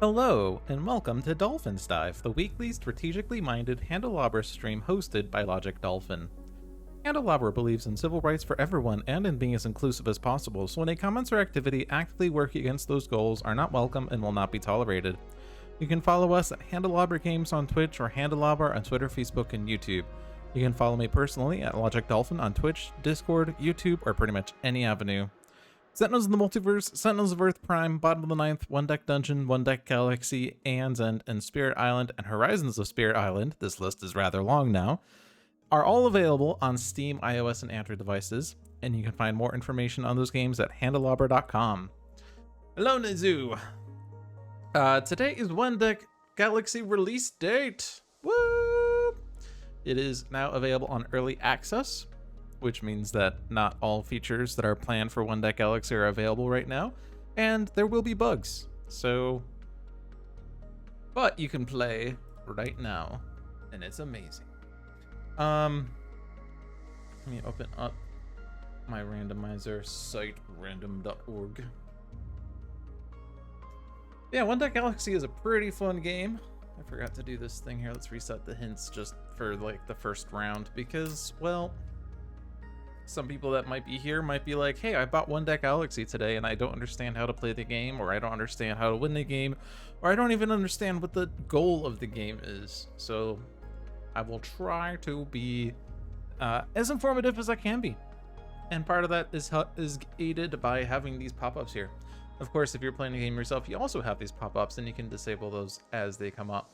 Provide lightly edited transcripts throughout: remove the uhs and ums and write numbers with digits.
Hello, and welcome to Dolphin's Dive, the weekly strategically minded Handelabra stream hosted by Logic Dolphin. Handelabra believes in civil rights for everyone and in being as inclusive as possible, so any comments or activity actively working against those goals are not welcome and will not be tolerated. You can follow us at Handelabra Games on Twitch or Handelabra on Twitter, Facebook, and YouTube. You can follow me personally at Logic Dolphin on Twitch, Discord, YouTube, or pretty much any avenue. Sentinels in the Multiverse, Sentinels of Earth Prime, Bottom of the Ninth, One Deck Dungeon, One Deck Galaxy, Aeon's End, and Spirit Island, and Horizons of Spirit Island, this list is rather long now, are all available on Steam, iOS, and Android devices, and you can find more information on those games at handelabra.com. Hello, Nizu! Today is One Deck Galaxy release date! Woo! It is now available on Early Access, which means that not all features that are planned for One Deck Galaxy are available right now, and there will be bugs. But you can play right now, and it's amazing. Let me open up my randomizer site, random.org. Yeah, One Deck Galaxy is a pretty fun game. I forgot to do this thing here. Let's reset the hints just for like the first round because, well, some people that might be here might be like, hey, I bought One Deck Galaxy today and I don't understand how to play the game, or I don't understand how to win the game, or I don't even understand what the goal of the game is. So I will try to be as informative as I can be. And part of that is aided by having these pop-ups here. Of course, if you're playing the game yourself, you also have these pop-ups and you can disable those as they come up.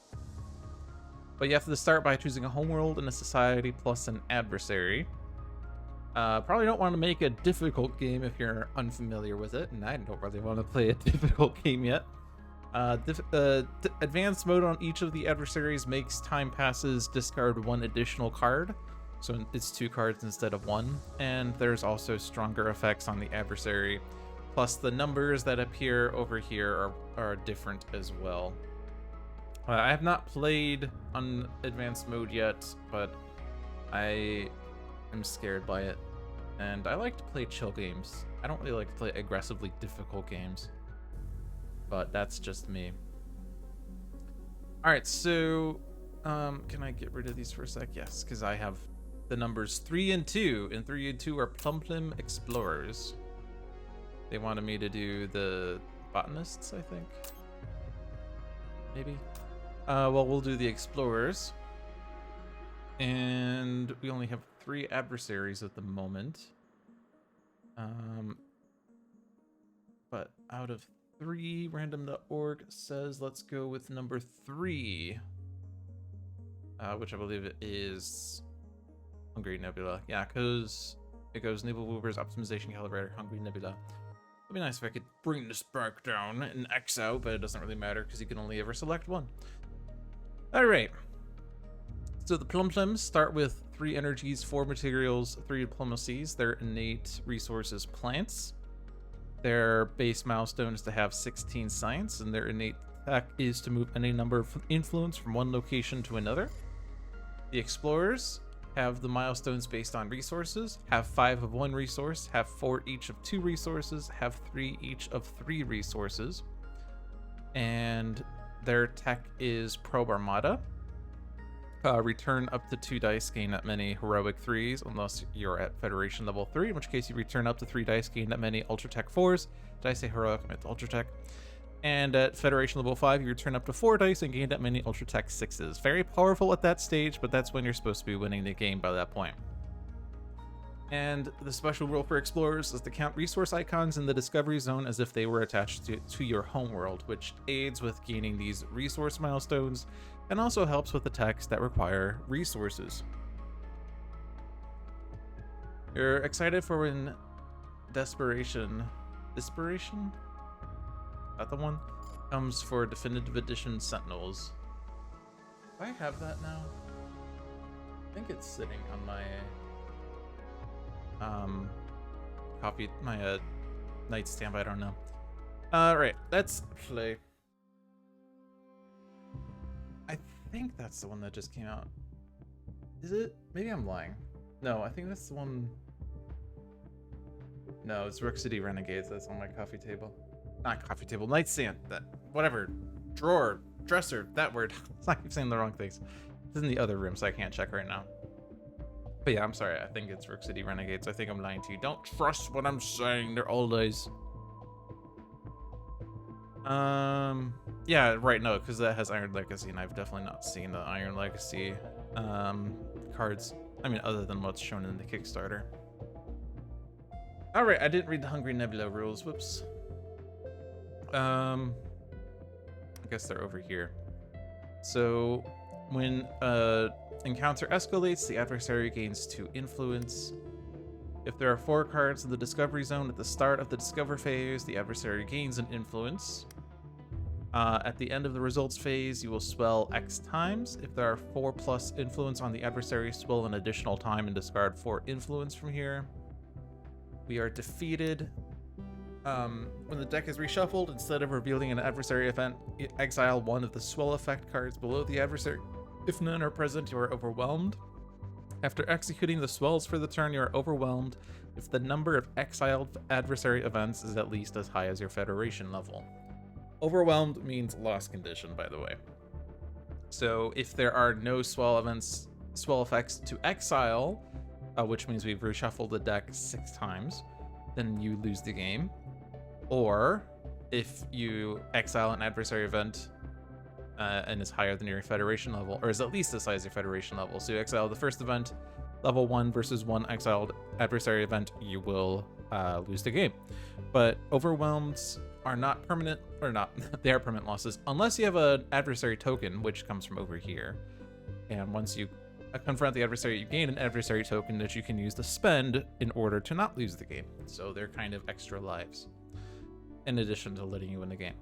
But you have to start by choosing a homeworld and a society plus an adversary. Probably don't want to make a difficult game if you're unfamiliar with it, and I don't really want to play a difficult game yet. Advanced mode on each of the adversaries makes time passes discard one additional card, so it's 2 cards instead of 1, and there's also stronger effects on the adversary, plus the numbers that appear over here are different as well. I have not played on advanced mode yet, but I'm scared by it, and I like to play chill games. I don't really like to play aggressively difficult games, but that's just me. All right, so can I get rid of these for a sec? Yes, because I have the numbers 3 and 2, and 3 and 2 are Plum Explorers. They wanted me to do the botanists, I think. Maybe. Well, we'll do the explorers. And we only have 3 adversaries at the moment. But out of 3, random.org says let's go with number 3. Which I believe is Hungry Nebula. Yeah, because it goes Nebula Woovers, Optimization Calibrator, Hungry Nebula. It'd be nice if I could bring this back down and X out, but it doesn't really matter because you can only ever select one. Alright. So the Plums start with 3 energies, 4 materials, 3 diplomacies. Their innate resources plants. Their base milestone is to have 16 science, and their innate tech is to move any number of influence from one location to another. The explorers have the milestones based on resources, have 5 of 1 resource, have 4 each of 2 resources, have 3 each of 3 resources. And their tech is Probe Armada. Return up to 2 dice, gain that many heroic 3s, unless you're at Federation level 3, in which case you return up to 3 dice, gain that many Ultra Tech 4s. Did I say heroic? I meant Ultra Tech. And at Federation level 5, you return up to 4 dice and gain that many Ultra Tech 6s. Very powerful at that stage, but that's when you're supposed to be winning the game by that point. And the special rule for explorers is to count resource icons in the discovery zone as if they were attached to your homeworld, which aids with gaining these resource milestones and also helps with attacks that require resources. You're excited for when Desperation? Is that the one? Comes for Definitive Edition Sentinels. Do I have that now? I think it's sitting on my nightstand, but I don't know. Right, let's play. I think that's the one that just came out. Is it? Maybe I'm lying. No, I think that's the one. No, it's Rook City Renegades that's on my coffee table. Not coffee table, nightstand. That whatever. Drawer, dresser, that word. I keep saying the wrong things. It's in the other room, so I can't check right now. But yeah, I'm sorry. I think it's Rook City Renegades. I think I'm lying to you. Don't trust what I'm saying. They're all lies. Yeah, right, no, because that has Iron Legacy, and I've definitely not seen the Iron Legacy cards. I mean, other than what's shown in the Kickstarter. Alright, I didn't read the Hungry Nebula rules. Whoops. I guess they're over here. So, when encounter escalates, the adversary gains 2 influence. If there are 4 cards in the Discovery Zone at the start of the Discover phase, the adversary gains an influence. At the end of the results phase, you will swell X times. If there are 4+ influence on the adversary, swell an additional time and discard 4 influence from here. We are defeated. When the deck is reshuffled, instead of revealing an adversary event, exile 1 of the swell effect cards below the adversary. If none are present, you are overwhelmed. After executing the swells for the turn, you are overwhelmed if the number of exiled adversary events is at least as high as your Federation level. Overwhelmed means lost condition, by the way. So if there are no swell effects to exile, which means we've reshuffled the deck 6 times, then you lose the game. Or if you exile an adversary event and is higher than your Federation level, or is at least as high as your Federation level. So you exile the first event, level 1 versus 1 exiled adversary event, you will lose the game. But overwhelms are not permanent, or not, they are permanent losses, unless you have an adversary token, which comes from over here. And once you confront the adversary, you gain an adversary token that you can use to spend in order to not lose the game. So they're kind of extra lives, in addition to letting you win the game.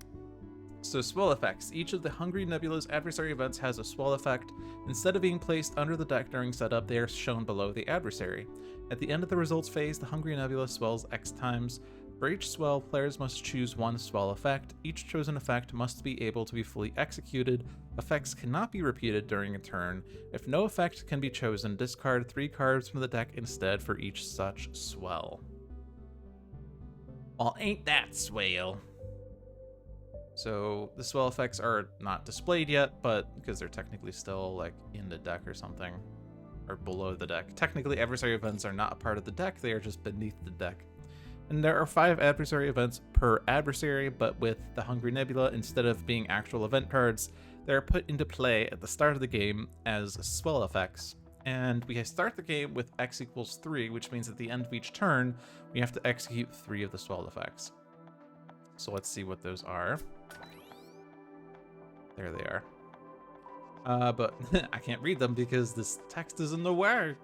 So swell effects. Each of the Hungry Nebula's adversary events has a swell effect. Instead of being placed under the deck during setup, they are shown below the adversary. At the end of the results phase, the Hungry Nebula swells X times. For each swell, players must choose 1 swell effect. Each chosen effect must be able to be fully executed. Effects cannot be repeated during a turn. If no effect can be chosen, discard 3 cards from the deck instead for each such swell. Well, ain't that swell? So the swell effects are not displayed yet, but because they're technically still like in the deck or something, or below the deck. Technically, adversary events are not a part of the deck, they are just beneath the deck. And there are 5 adversary events per adversary, but with the Hungry Nebula, instead of being actual event cards, they're put into play at the start of the game as swell effects. And we start the game with X equals 3, which means at the end of each turn, we have to execute 3 of the swell effects. So let's see what those are. There they are. But I can't read them because this text is in the way.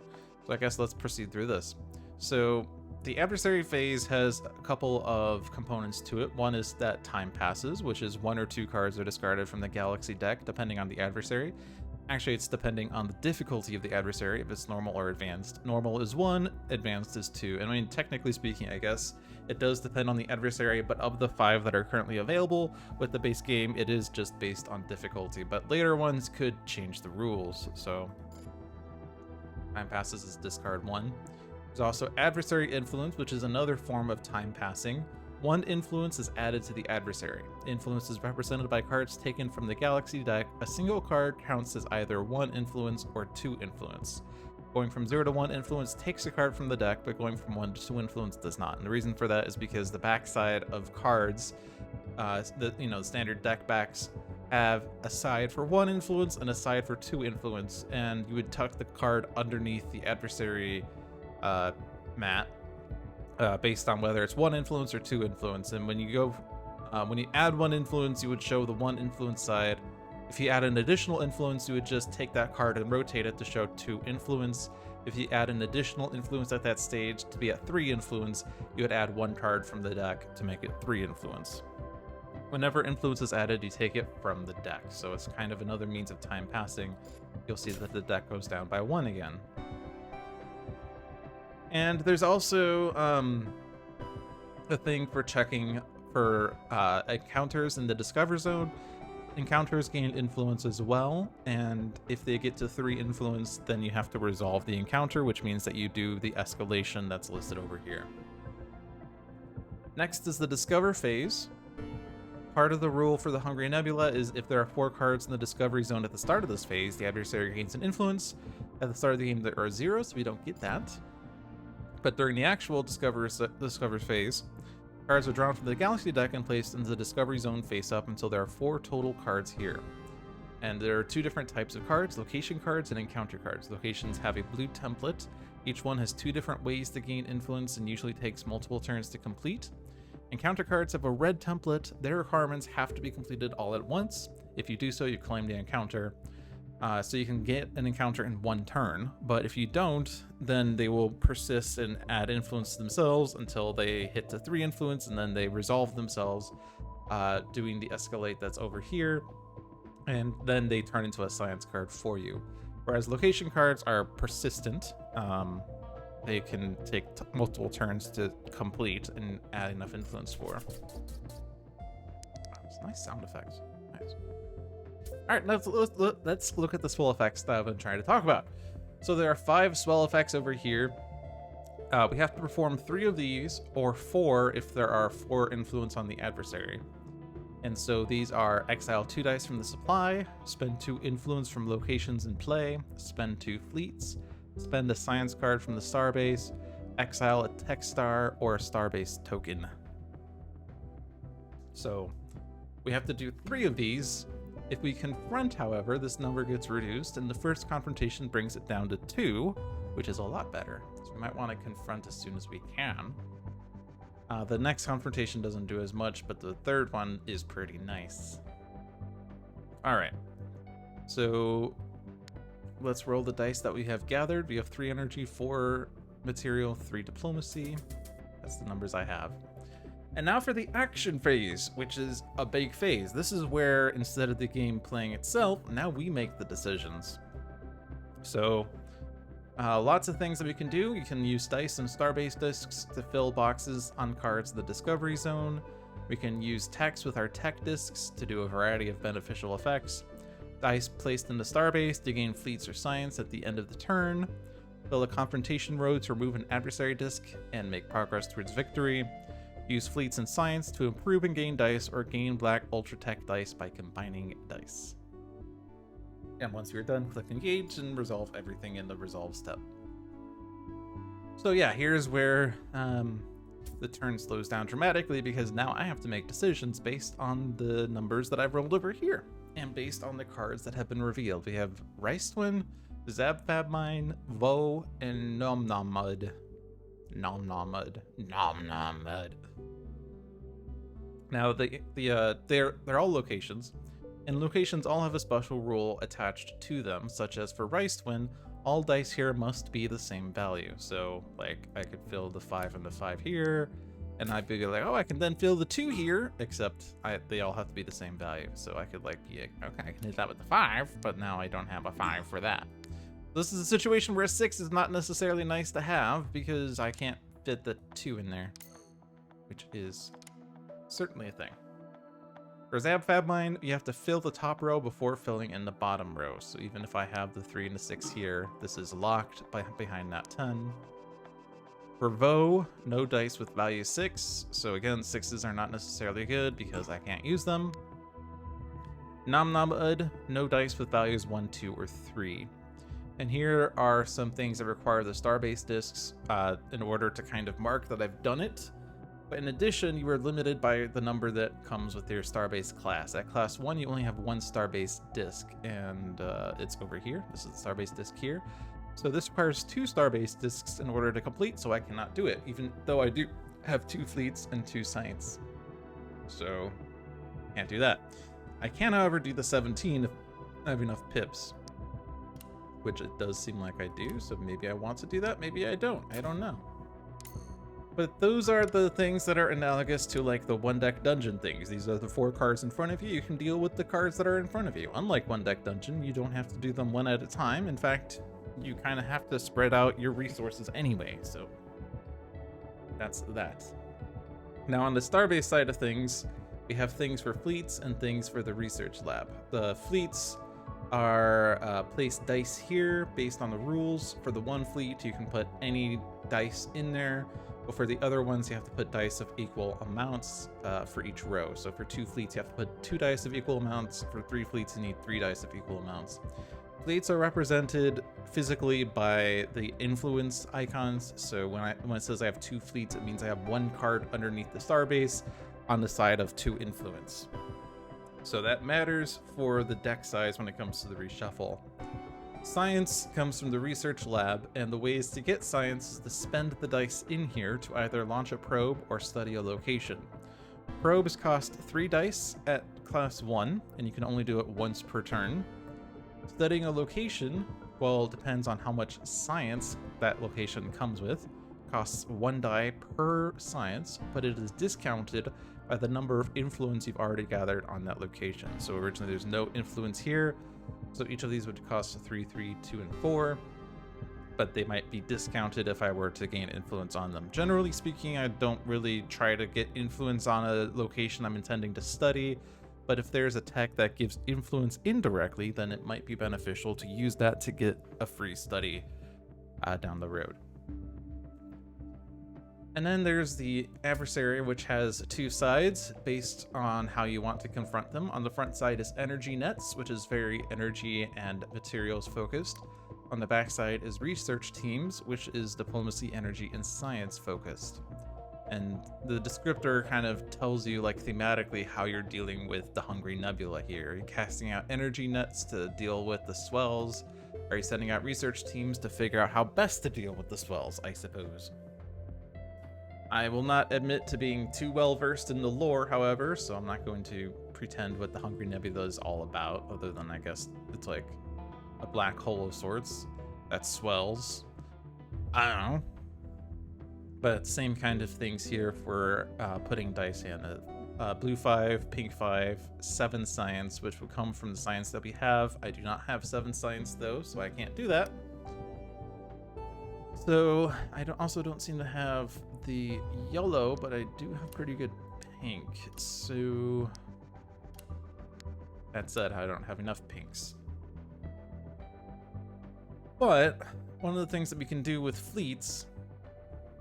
So I guess let's proceed through this. So the adversary phase has a couple of components to it. One is that time passes, which is 1 or 2 cards are discarded from the Galaxy deck, depending on the adversary. Actually, it's depending on the difficulty of the adversary, if it's normal or advanced. Normal is 1, advanced is 2. And I mean, technically speaking, I guess, it does depend on the adversary, but of the 5 that are currently available with the base game, it is just based on difficulty. But later ones could change the rules, so time passes is discard 1. There's also adversary influence, which is another form of time passing. 1 influence is added to the adversary. Influence is represented by cards taken from the Galaxy deck. A single card counts as either 1 influence or 2 influence. Going from 0 to 1 influence takes a card from the deck, but going from 1 to 2 influence does not. And the reason for that is because the backside of cards, the standard deck backs, have a side for 1 influence and a side for 2 influence, and you would tuck the card underneath the adversary mat. Based on whether it's 1 influence or 2 influence. And when you add 1 influence, you would show the 1 influence side. If you add an additional influence, you would just take that card and rotate it to show 2 influence. If you add an additional influence at that stage to be at 3 influence, you would add 1 card from the deck to make it 3 influence. Whenever influence is added, you take it from the deck. So it's kind of another means of time passing. You'll see that the deck goes down by 1 again. And there's also a thing for checking for encounters in the Discover Zone. Encounters gain influence as well, and if they get to 3 influence, then you have to resolve the encounter, which means that you do the escalation that's listed over here. Next is the Discover phase. Part of the rule for the Hungry Nebula is if there are 4 cards in the Discovery Zone at the start of this phase, the adversary gains an influence. At the start of the game, there are 0, so we don't get that. But during the actual Discover phase, cards are drawn from the Galaxy deck and placed into the Discovery Zone face-up until there are 4 total cards here. And there are 2 different types of cards, location cards and encounter cards. Locations have a blue template. Each one has 2 different ways to gain influence and usually takes multiple turns to complete. Encounter cards have a red template. Their requirements have to be completed all at once. If you do so, you claim the encounter. So you can get an encounter in 1 turn, but if you don't, then they will persist and add influence themselves until they hit to 3 influence, and then they resolve themselves, doing the escalate that's over here, and then they turn into a science card for you. Whereas location cards are persistent. They can take multiple turns to complete and add enough influence for. It's a nice sound effects. Nice. All right, let's look at the swell effects that I've been trying to talk about. So there are 5 swell effects over here. We have to perform 3 of these, or 4 if there are 4 influence on the adversary. And so these are exile 2 dice from the supply, spend 2 influence from locations in play, spend 2 fleets, spend a science card from the starbase, exile a tech star or a starbase token. So we have to do 3 of these. If we confront, however, this number gets reduced, and the first confrontation brings it down to 2, which is a lot better. So we might want to confront as soon as we can. The next confrontation doesn't do as much, but the third one is pretty nice. All right. So let's roll the dice that we have gathered. We have 3 energy, 4 material, 3 diplomacy. That's the numbers I have. And now for the action phase, which is a big phase. This is where, instead of the game playing itself, now we make the decisions. So lots of things that we can do. You can use dice and starbase discs to fill boxes on cards in the Discovery Zone. We can use text with our tech discs to do a variety of beneficial effects. Dice placed in the starbase to gain fleets or science at the end of the turn. Fill a confrontation road to remove an adversary disc and make progress towards victory. Use fleets and science to improve and gain dice, or gain black ultra tech dice by combining dice. And once you're done, click engage and resolve everything in the resolve step. So yeah, here's where the turn slows down dramatically, because now I have to make decisions based on the numbers that I've rolled over here and based on the cards that have been revealed. We have Rice Twin, Zabfab Mine, Vo, and Nom Nom Mud. Nom Nom Mud. Nom Nom Mud. Now they're all locations, and locations all have a special rule attached to them, such as for Rice Twin, all dice here must be the same value. So like I could fill the 5 and the 5 here, and I'd be like, oh, I can then fill the 2 here, except they all have to be the same value. So I could like be like, okay, I can hit that with the 5, but now I don't have a 5 for that. This is a situation where a 6 is not necessarily nice to have, because I can't fit the 2 in there, which is certainly a thing. For Zabfab Mine, you have to fill the top row before filling in the bottom row. So even if I have the 3 and the 6 here, this is locked behind that 10. For Vo, no dice with value 6. So again, 6s are not necessarily good because I can't use them. Nom Nom Ud, no dice with values 1, 2, or 3. And here are some things that require the starbase discs in order to kind of mark that I've done it. But in addition, you are limited by the number that comes with your starbase class. At class 1, you only have 1 starbase disc, and it's over here. This is the starbase disc here. So this requires 2 starbase discs in order to complete, so I cannot do it, even though I do have 2 fleets and 2 science. So can't do that. I can, however, do the 17 if I have enough pips, which it does seem like I do. So maybe I want to do that, maybe I don't. I don't know. But those are the things that are analogous to like the 1-deck dungeon things. These are the 4 cards in front of you. You can deal with the cards that are in front of you. Unlike 1-deck dungeon, you don't have to do them one at a time. In fact, you kind of have to spread out your resources anyway. So that's that. Now on the starbase side of things, we have things for fleets and things for the research lab. The fleets are place dice here based on the rules. For the 1 fleet, you can put any dice in there. But for the other ones, you have to put dice of equal amounts for each row. So for 2 fleets, you have to put 2 dice of equal amounts. For 3 fleets, you need 3 dice of equal amounts. Fleets are represented physically by the influence icons. So when it says I have 2 fleets, it means I have 1 card underneath the starbase on the side of 2 influence. So that matters for the deck size when it comes to the reshuffle. Science comes from the research lab, and the ways to get science is to spend the dice in here to either launch a probe or study a location. Probes cost 3 dice at class 1, and you can only do it once per turn. Studying a location, well, depends on how much science that location comes with. Costs 1 die per science, but it is discounted by the number of influence you've already gathered on that location. So originally there's no influence here, so each of these would cost 3, 3, 2, and 4, but they might be discounted if I were to gain influence on them. Generally speaking, I don't really try to get influence on a location I'm intending to study, but if there's a tech that gives influence indirectly, then it might be beneficial to use that to get a free study down the road. And then there's the adversary, which has 2 sides based on how you want to confront them. On the front side is energy nets, which is very energy and materials focused. On the back side is research teams, which is diplomacy, energy, and science focused. And the descriptor kind of tells you, like, thematically how you're dealing with the Hungry Nebula here. Are you casting out energy nets to deal with the swells? Are you sending out research teams to figure out how best to deal with the swells, I suppose? I will not admit to being too well versed in the lore, however, so I'm not going to pretend what the Hungry Nebula is all about, other than I guess it's like a black hole of sorts that swells. I don't know. But same kind of things here for putting dice in. Blue 5, pink 5, 7 science, which would come from the science that we have. I do not have 7 science though, so I can't do that. So I also don't seem to have the yellow, but I do have pretty good pink. So that said, I don't have enough pinks. But one of the things that we can do with fleets,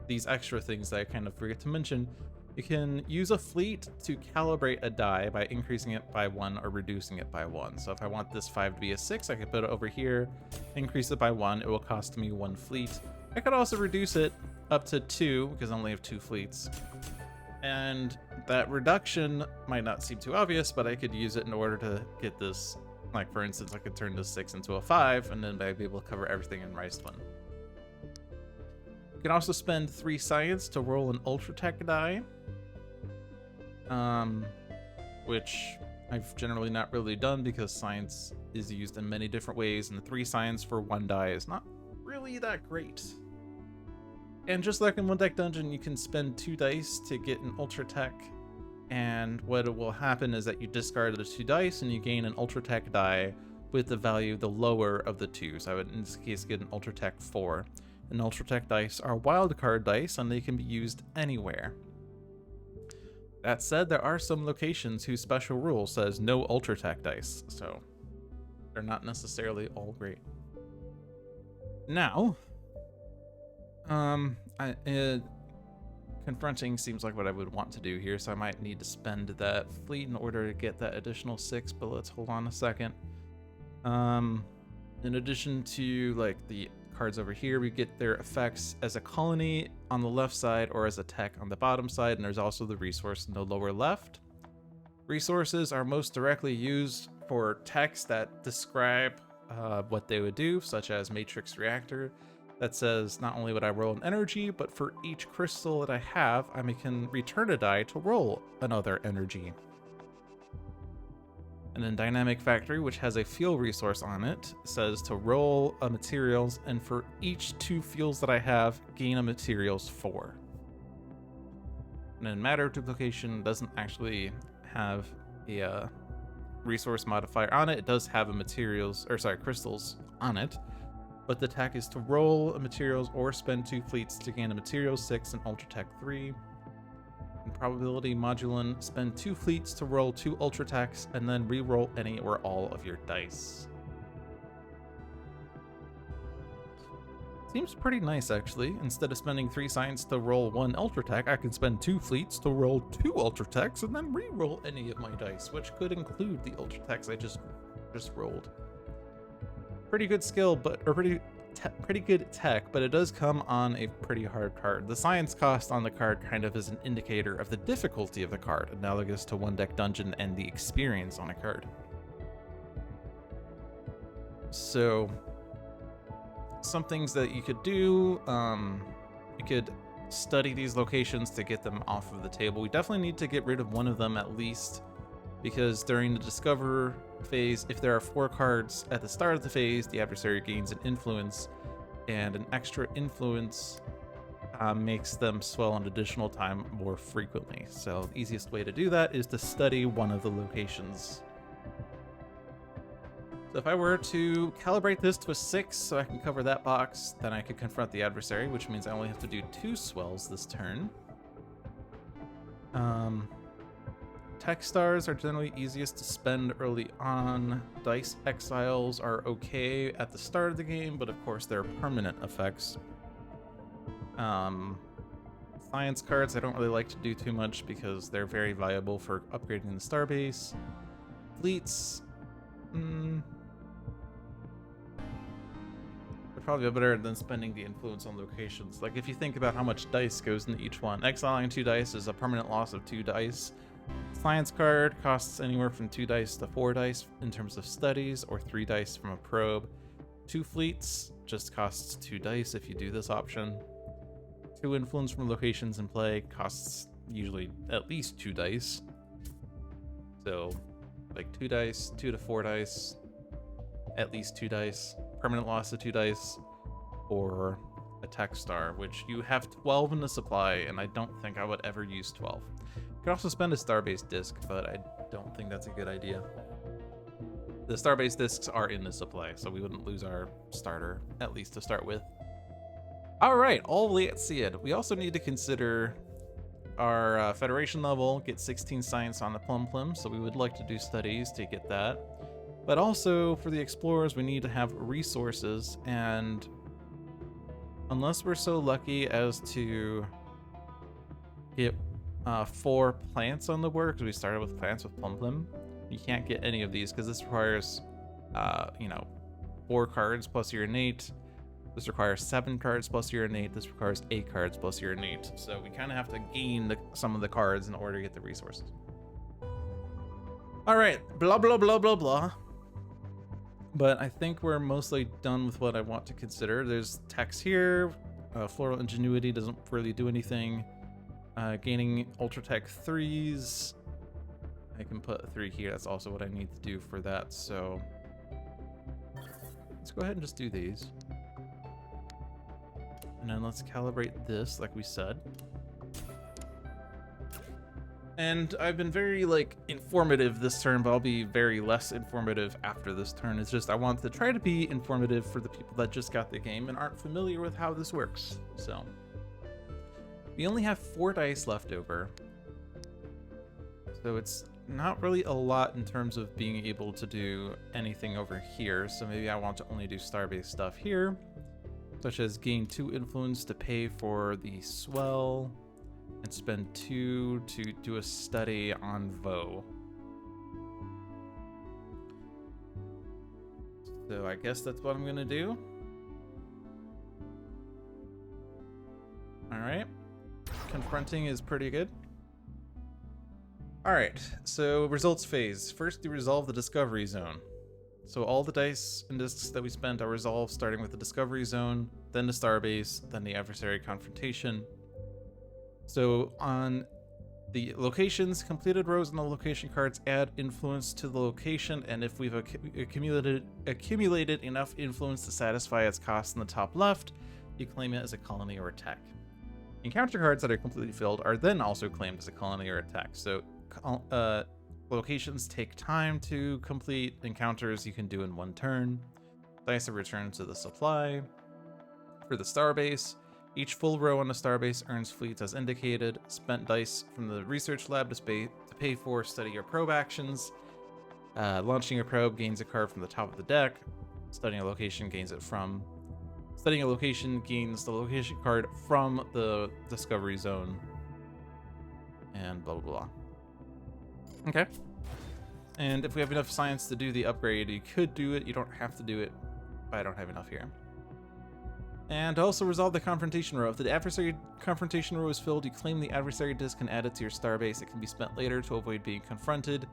these extra things that I kind of forget to mention, you can use a fleet to calibrate a die by increasing it by 1 or reducing it by 1. So if I want this 5 to be a 6, I can put it over here, increase it by 1, it will cost me 1 fleet. I could also reduce it up to 2, because I only have 2 fleets. And that reduction might not seem too obvious, but I could use it in order to get this, like for instance, I could turn this 6 into a 5, and then I'd be able to cover everything in Ricewin. You can also spend 3 science to roll an Ultra Tech die, which I've generally not really done because science is used in many different ways, and the 3 science for 1 die is not really that great. And just like in One Deck Dungeon, you can spend 2 dice to get an Ultra Tech, and what will happen is that you discard the 2 dice and you gain an Ultra Tech die with the value the lower of the 2. So I would in this case get an Ultra Tech 4. And Ultra Tech dice are wildcard dice, and they can be used anywhere. That said, there are some locations whose special rule says no Ultra Tech dice, so they're not necessarily all great. Now, confronting seems like what I would want to do here, so I might need to spend that fleet in order to get that additional 6, but let's hold on a second. In addition to like the cards over here, we get their effects as a colony on the left side or as a tech on the bottom side, and there's also the resource in the lower left. Resources are most directly used for techs that describe what they would do, such as Matrix Reactor, that says not only would I roll an energy, but for each crystal that I have, I can return a die to roll another energy. And then Dynamic Factory, which has a fuel resource on it, says to roll a materials, and for each 2 fuels that I have, gain a materials 4. And then Matter Duplication doesn't actually have a resource modifier on it. It does have a crystals on it, but the tech is to roll a materials or spend 2 fleets to gain a materials 6 and Ultra Tech 3. And Probability Modulin, spend 2 fleets to roll 2 Ultra Techs, and then re-roll any or all of your dice. Seems pretty nice, actually. Instead of spending 3 science to roll 1 Ultra Tech, I could spend 2 fleets to roll 2 Ultra Techs and then re-roll any of my dice, which could include the Ultra Techs I just rolled. Pretty good skill, or pretty good tech, but it does come on a pretty hard card. The science cost on the card kind of is an indicator of the difficulty of the card, analogous to One Deck Dungeon and the experience on a card. So, some things that you could do, you could study these locations to get them off of the table. We definitely need to get rid of one of them at least, because during the Discover phase, if there are 4 cards at the start of the phase, the adversary gains an influence, and an extra influence makes them swell an additional time more frequently. So the easiest way to do that is to study one of the locations. So if I were to calibrate this to a 6 so I can cover that box, then I could confront the adversary, which means I only have to do 2 swells this turn. Tech stars are generally easiest to spend early on. Dice exiles are okay at the start of the game, but of course they're permanent effects. Science cards I don't really like to do too much because they're very valuable for upgrading the starbase. Fleets, probably better than spending the influence on locations. Like, if you think about how much dice goes into each one, exiling 2 dice is a permanent loss of 2 dice. Science card costs anywhere from 2 dice to 4 dice in terms of studies, or 3 dice from a probe. 2 fleets just costs 2 dice if you do this option. 2 influence from locations in play costs usually at least 2 dice. So, like 2 dice, 2 to 4 dice, at least 2 dice. Permanent loss of 2 dice, or a tech star, which you have 12 in the supply, and I don't think I would ever use 12. You could also spend a starbase disc, but I don't think that's a good idea. The starbase discs are in the supply, so we wouldn't lose our starter, at least to start with. Alright, all Leatsiad. We also need to consider our Federation level, get 16 science on the Plum, so we would like to do studies to get that. But also, for the Explorers, we need to have resources, and unless we're so lucky as to get 4 plants on the board, because we started with plants with Plum, you can't get any of these, because this requires, 4 cards plus your innate. This requires 7 cards plus your innate. This requires 8 cards plus your innate. So we kind of have to gain some of the cards in order to get the resources. Alright, blah, blah, blah, blah, blah. But I think we're mostly done with what I want to consider. There's text here. Floral Ingenuity doesn't really do anything. Gaining Ultra Tech 3s. I can put a 3 here. That's also what I need to do for that. So let's go ahead and just do these. And then let's calibrate this, like we said. And I've been very, informative this turn, but I'll be very less informative after this turn. It's just I want to try to be informative for the people that just got the game and aren't familiar with how this works. So, we only have 4 dice left over. So it's not really a lot in terms of being able to do anything over here. So maybe I want to only do star-based stuff here, such as gain 2 influence to pay for the swell, and spend 2 to do a study on Vo. So I guess that's what I'm gonna do. Alright. Confronting is pretty good. Alright, so results phase. First, you resolve the discovery zone. So all the dice and discs that we spent are resolved, starting with the discovery zone, then the starbase, then the adversary confrontation. So on the locations, completed rows on the location cards add influence to the location, and if we've accumulated enough influence to satisfy its cost in the top left, you claim it as a colony or attack. Encounter cards that are completely filled are then also claimed as a colony or attack. So locations take time to complete. Encounters you can do in 1 turn. Dice are returned to the supply. For the starbase, each full row on the starbase earns fleets as indicated. Spent dice from the research lab to pay for study or probe actions. Launching a probe gains a card from the top of the deck. Studying a location gains it from Studying a location gains the location card from the discovery zone. And blah, blah, blah. Okay. And if we have enough science to do the upgrade, you could do it. You don't have to do it, but I don't have enough here. And to also resolve the confrontation row. If the adversary confrontation row is filled, you claim the adversary disc and add it to your starbase. It can be spent later to avoid being confronted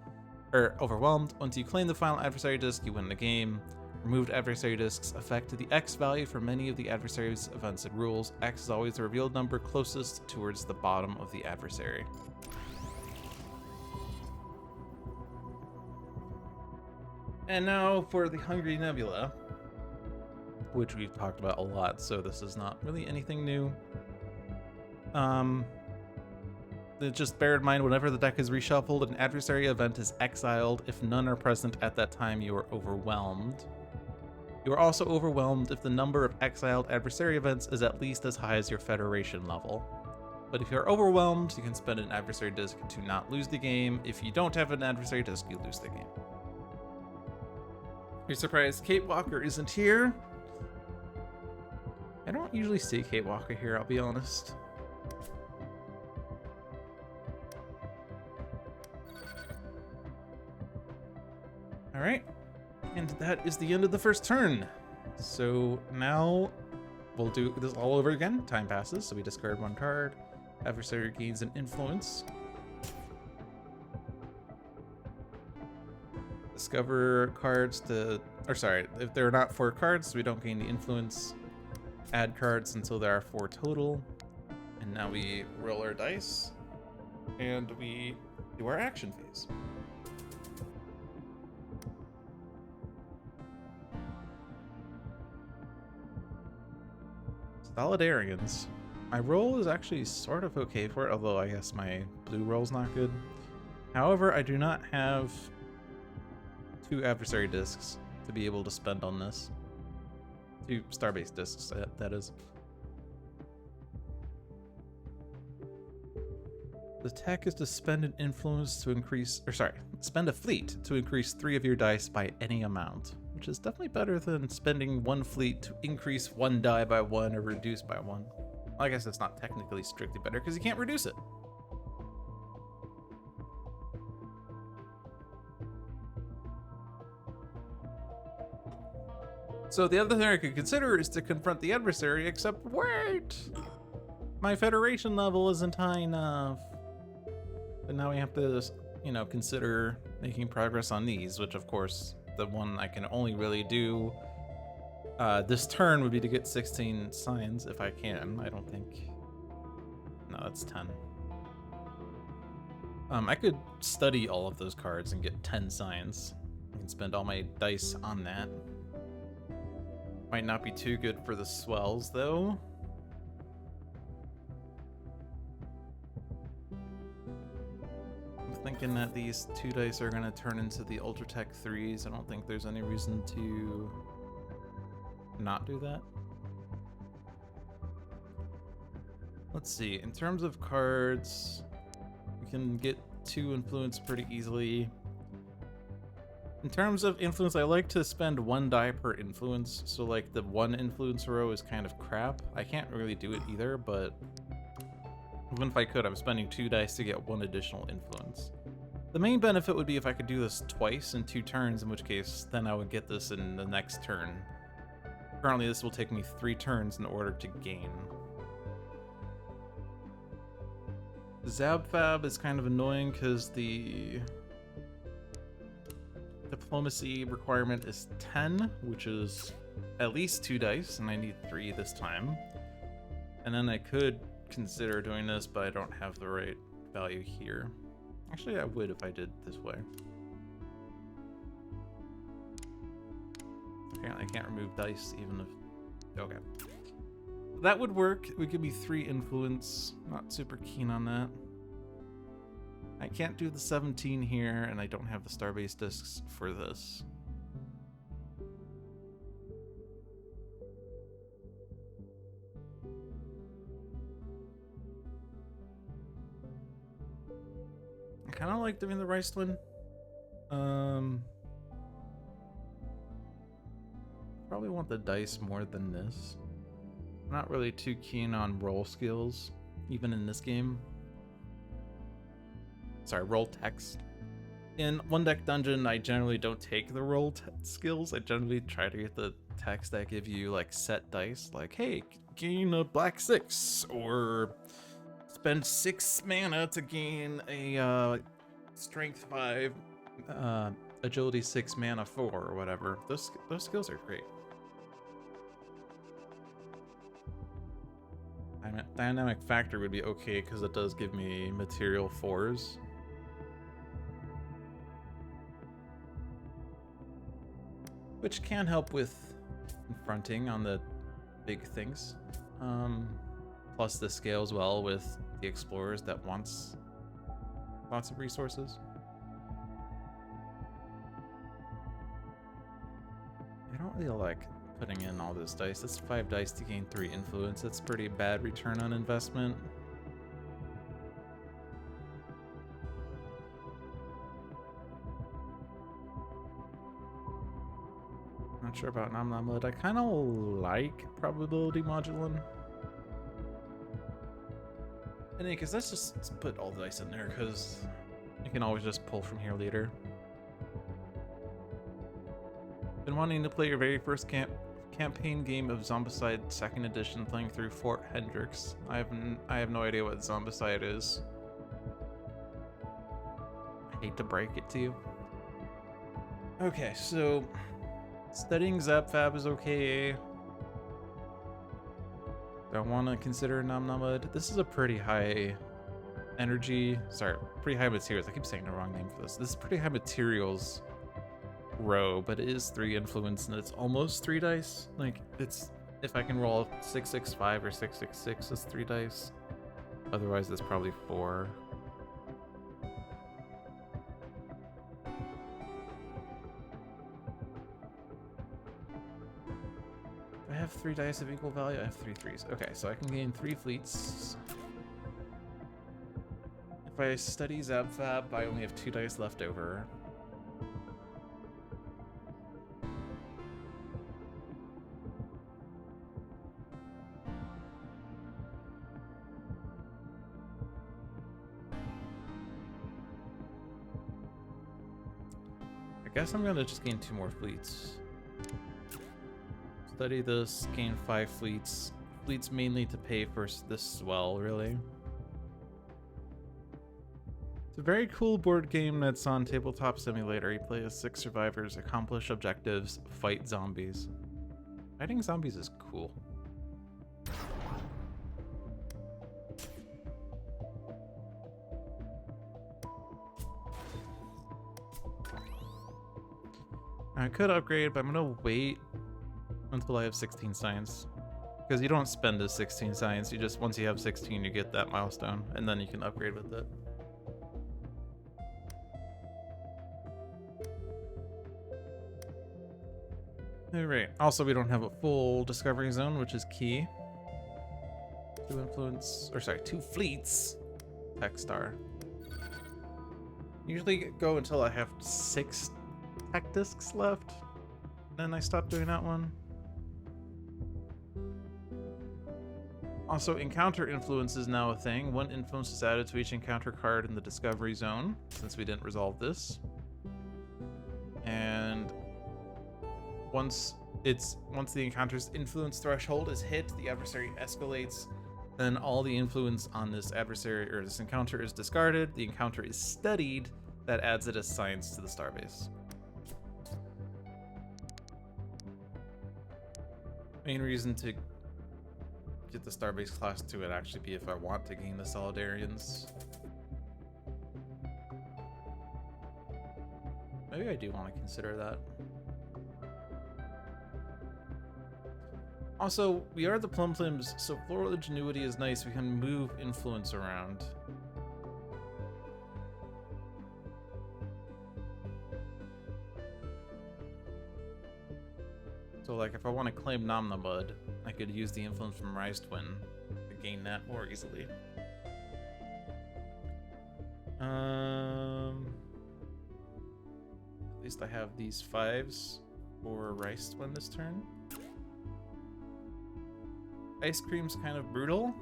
or overwhelmed. Once you claim the final adversary disc, you win the game. Removed adversary discs affect the X value for many of the adversary's events and rules. X is always the revealed number closest towards the bottom of the adversary. And now for the Hungry Nebula, which we've talked about a lot, so this is not really anything new. Just bear in mind, whenever the deck is reshuffled, an adversary event is exiled. If none are present at that time, you are overwhelmed. You are also overwhelmed if the number of exiled adversary events is at least as high as your Federation level. But if you're overwhelmed, you can spend an adversary disc to not lose the game. If you don't have an adversary disc, you lose the game. You're surprised Kate Walker isn't here? I don't usually see Kate Walker here, I'll be honest. Alright, and that is the end of the first turn. So now we'll do this all over again. Time passes, so we discard one card. Adversary gains an influence. Discover cards to, or sorry, if there are not 4 cards, we don't gain the influence. Add cards until there are 4 total. And now we roll our dice and we do our action phase. Solidarians. My roll is actually sort of okay for it, although I guess my blue roll's not good. However, I do not have 2 adversary discs to be able to spend on this. 2 starbase discs, that is. The tech is to spend an influence to increase, or sorry, spend a fleet to increase 3 of your dice by any amount, which is definitely better than spending 1 fleet to increase 1 die by 1 or reduce by 1. I guess it's not technically strictly better because you can't reduce it. So the other thing I could consider is to confront the adversary, except wait! My Federation level isn't high enough. But now we have to, you know, consider making progress on these, which of course, the one I can only really do this turn would be to get 16 signs, if I can. I don't think... No, that's 10. I could study all of those cards and get 10 signs. I can spend all my dice on that. Might not be too good for the swells, though. I'm thinking that these 2 dice are going to turn into the Ultratech 3s. I don't think there's any reason to not do that. Let's see. In terms of cards, we can get 2 influence pretty easily. In terms of influence, I like to spend 1 die per influence, so like the 1 influence row is kind of crap. I can't really do it either, but even if I could, I'm spending 2 dice to get 1 additional influence. The main benefit would be if I could do this twice in 2 turns, in which case then I would get this in the next turn. Currently this will take me 3 turns in order to gain. Zabfab is kind of annoying because the diplomacy requirement is 10, which is at least 2 dice, and I need 3 this time. And then I could consider doing this, but I don't have the right value here. Actually, I would if I did this way. Apparently I can't remove dice even if... Okay. That would work. It would give me 3 influence. Not super keen on that. I can't do the 17 here, and I don't have the starbase discs for this. I kind of like doing the rice one. Probably want the dice more than this. I'm not really too keen on roll skills, even in this game. Sorry, roll text. In One Deck Dungeon, I generally don't take the roll skills. I generally try to get the text that give you like set dice, like, hey, gain a black 6, or spend 6 mana to gain a strength 5, agility 6, mana 4, or whatever. Those skills are great. Dynamic factor would be okay because it does give me material 4s. Which can help with confronting on the big things. Plus the scales well with the explorers that wants lots of resources. I don't really like putting in all this dice. That's 5 dice to gain 3 influence. That's pretty bad return on investment. Not sure about Nom Nom Lid. I kind of like probability modulin. And because let's just put all the dice in there because you can always just pull from here later. Been wanting to play your very first campaign game of Zombicide 2nd Edition, playing through Fort Hendricks. I have no idea what Zombicide is. I hate to break it to you. Okay, so studying ZapFab is okay. Do I want to consider Nom Nom Lid? This is a pretty high energy, pretty high materials. I keep saying the wrong name for this. This is pretty high materials row, but it is 3 influence and it's almost 3 dice. Like, it's, if I can roll 665 or 666, that's 3 dice. Otherwise, that's probably 4. I have 3 dice of equal value. I have 3 threes. Okay, so I can gain 3 fleets. If I study ZapFab, I only have 2 dice left over. I guess I'm gonna just gain 2 more fleets. Study this, gain 5 fleets. Fleets mainly to pay for this swell, really. It's a very cool board game that's on Tabletop Simulator. You play as 6 survivors, accomplish objectives, fight zombies. Fighting zombies is cool. I could upgrade, but I'm gonna wait until I have 16 science. Because you don't spend the 16 science, you just, once you have 16, you get that milestone, and then you can upgrade with it. Alright, also we don't have a full discovery zone, which is key. 2 fleets. Tech star. Usually go until I have 6 tech discs left, then I stop doing that one. Also, encounter influence is now a thing. 1 influence is added to each encounter card in the discovery zone, since we didn't resolve this. And once the encounter's influence threshold is hit, the adversary escalates. Then all the influence on this adversary or this encounter is discarded. The encounter is studied. That adds it as science to the starbase. Main reason to get the Starbase class 2 would actually be if I want to gain the Solidarians. Maybe I do want to consider that. Also, we are the Plum Plims, so Floral Ingenuity is nice. We can move influence around. So like if I want to claim Nom Nom Lid, I could use the influence from Rise Twin to gain that more easily. At least I have these 5s for Rise Twin this turn. Ice cream's kind of brutal.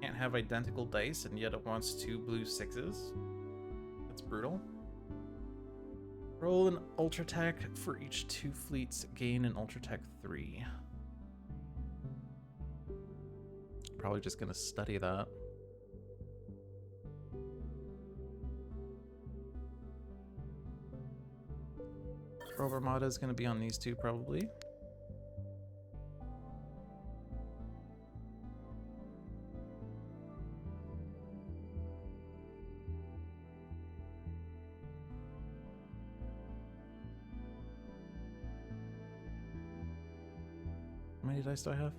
Can't have identical dice, and yet it wants 2 blue 6s. That's brutal. Roll an Ultra Tech for each 2 fleets. Gain an Ultra Tech 3. Probably just gonna study that. Rover Armada is gonna be on these 2 probably. How many dice do I have?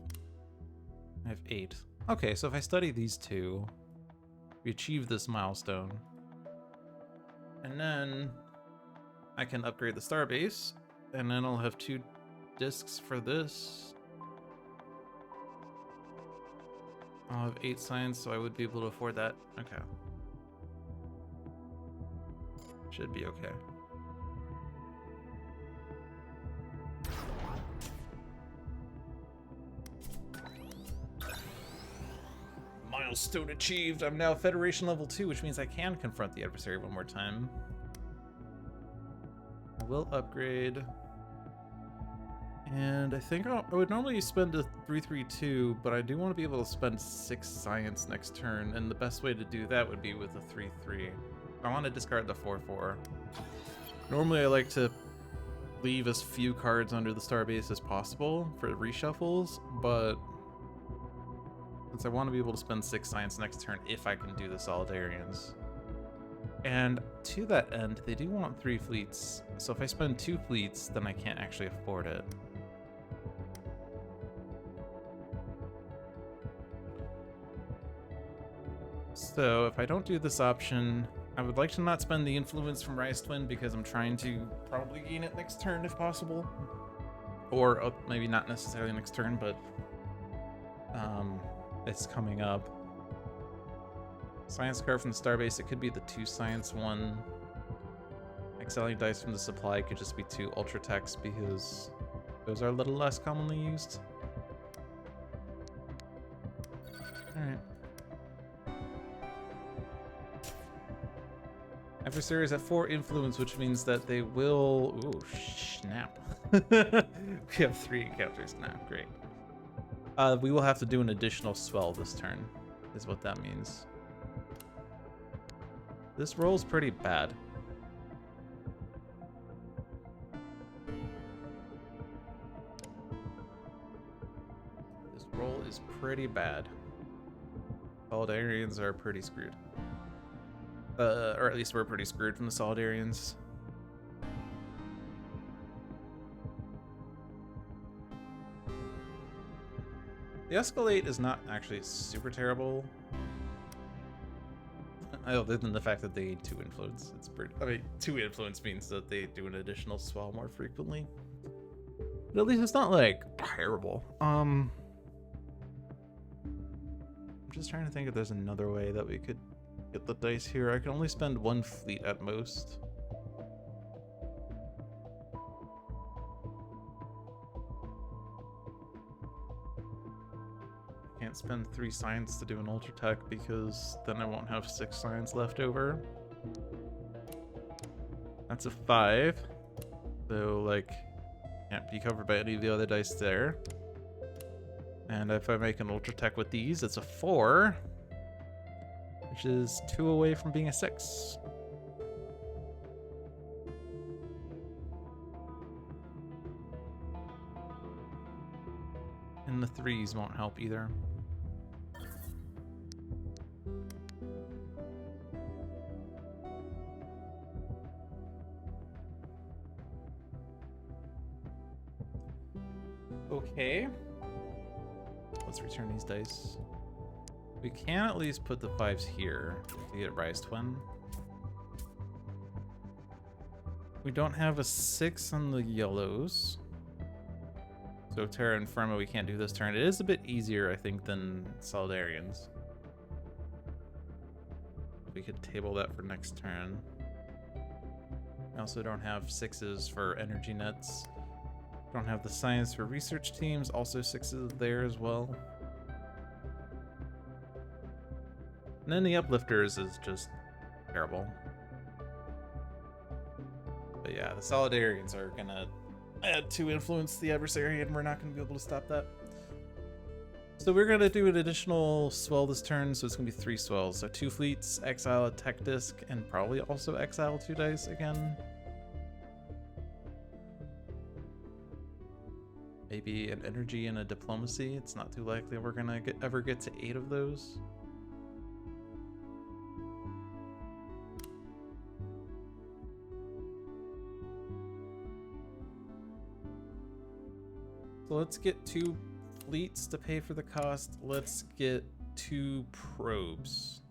I have 8. Okay, so if I study these 2, we achieve this milestone. And then I can upgrade the starbase, and then I'll have 2 discs for this. I'll have 8 science, so I would be able to afford that. Okay. Should be okay. Milestone achieved. I'm now Federation level 2, which means I can confront the adversary one more time. I will upgrade. And I think I would normally spend a 3-3-2, but I do want to be able to spend 6 science next turn, and the best way to do that would be with a 3-3. I want to discard the 4-4. Normally I like to leave as few cards under the starbase as possible for reshuffles, but since I want to be able to spend 6 science next turn if I can do the Solidarians. And to that end, they do want 3 fleets, so if I spend 2 fleets, then I can't actually afford it. So if I don't do this option, I would like to not spend the influence from Rise Twin because I'm trying to probably gain it next turn if possible. Or maybe not necessarily next turn, but it's coming up. Science card from the starbase, it could be the 2 science one. Excelling dice from the supply could just be 2 ultra techs because those are a little less commonly used. Alright. Adversaries have 4 influence, which means that they will... Ooh, snap. We have 3 encounters now, great. We will have to do an additional swell this turn, is what that means. This roll's pretty bad. This roll is pretty bad. Solidarians are pretty screwed. Or at least we're pretty screwed from the Solidarians. The Escalate is not actually super terrible. Other than the fact that they need 2 influence. It's pretty... I mean, 2 influence means that they do an additional swell more frequently. But at least it's not, like, terrible. I'm just trying to think if there's another way that we could get the dice here. I can only spend 1 fleet at most. Can't spend 3 science to do an ultra tech because then I won't have 6 science left over. That's a 5. So, like, can't be covered by any of the other dice there. And if I make an ultra tech with these, it's a 4. Which is 2 away from being a 6. And the 3s won't help either. Okay. Let's return these dice. We can at least put the 5s here to get Rise Twin. We don't have a 6 on the yellows. So Terra Infirma we can't do this turn. It is a bit easier, I think, than Solidarians. We could table that for next turn. We also don't have 6s for energy nets. Don't have the science for research teams, also 6s there as well. And then the uplifters is just terrible. But yeah, the solidarians are gonna add 2 influence to the adversary, and we're not gonna be able to stop that. So we're gonna do an additional swell this turn, so it's gonna be 3 swells. So 2 fleets, exile a tech disc, and probably also exile 2 dice again. Maybe an energy and a diplomacy. It's not too likely we're gonna ever get to 8 of those. So let's get 2 fleets to pay for the cost. Let's get 2 probes.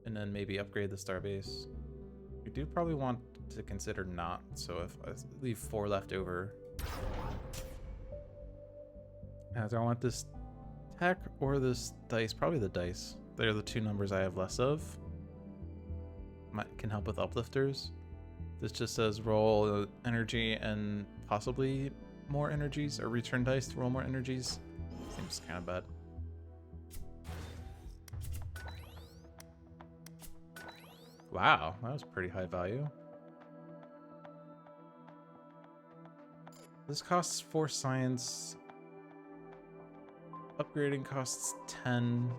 And then maybe upgrade the starbase. We do probably want to consider not, so if I leave 4 left over. Do I want this tech or this dice? Probably the dice. They're the 2 numbers I have less of. Can help with uplifters. This just says roll energy and possibly more energies, or return dice to roll more energies. Seems kind of bad. Wow, that was pretty high value. This costs 4 science. Upgrading costs 10.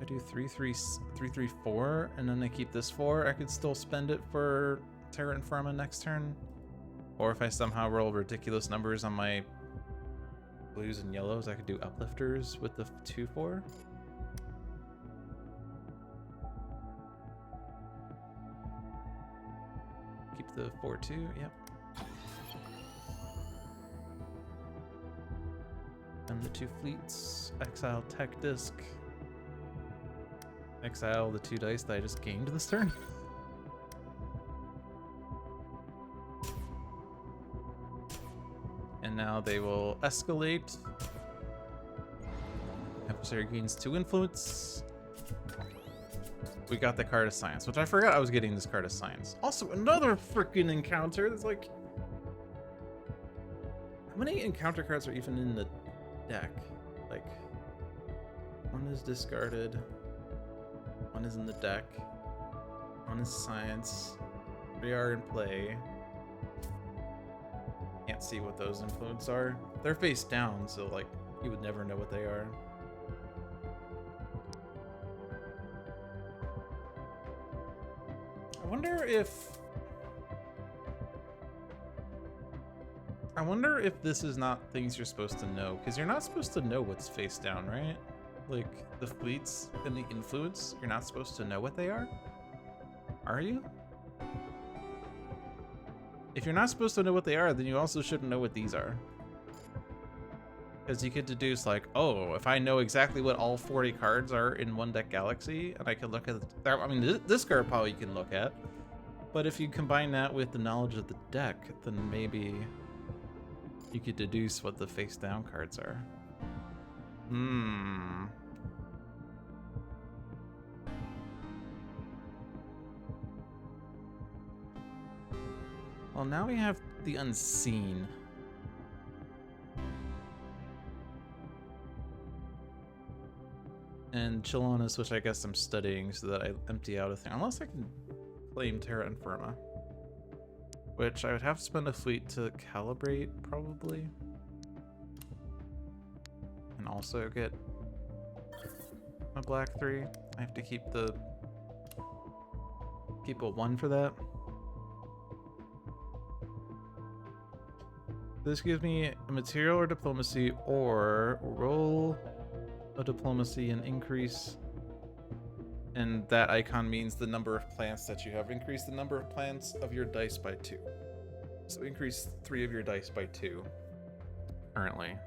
I do 3, 4, and then I keep this 4. I could still spend it for Terra Infirma next turn. Or if I somehow roll ridiculous numbers on my blues and yellows, I could do uplifters with the 2, 4. Keep the 4, 2, yep. And the 2 fleets, exile tech disc. Exile the 2 dice that I just gained this turn. And now they will escalate. Adversary gains 2 influence. We got the card of science, which I forgot I was getting this card of science. Also, another freaking encounter. There's like... How many encounter cards are even in the deck? Like, 1 is discarded. 1 is in the deck. 1 is science. 3 are in play. Can't see what those influence are. They're face down, so like you would never know what they are. I wonder if this is not things you're supposed to know, because you're not supposed to know what's face down, right? Like, the fleets and the influence, you're not supposed to know what they are? Are you? If you're not supposed to know what they are, then you also shouldn't know what these are. Because you could deduce, like, oh, if I know exactly what all 40 cards are in one deck galaxy, and I could look at... I mean, this card probably you can look at. But if you combine that with the knowledge of the deck, then maybe you could deduce what the face-down cards are. Well, now we have the unseen. And Chilonis, which I guess I'm studying so that I empty out a thing. Unless I can claim Terra Infirma. Which I would have to spend a fleet to calibrate, probably. And also get a black 3. I have to keep a 1 for that. This gives me a material or diplomacy, or roll a diplomacy and increase. And that icon means the number of plants that you have. Increase the number of plants of your dice by 2. So increase 3 of your dice by 2 currently.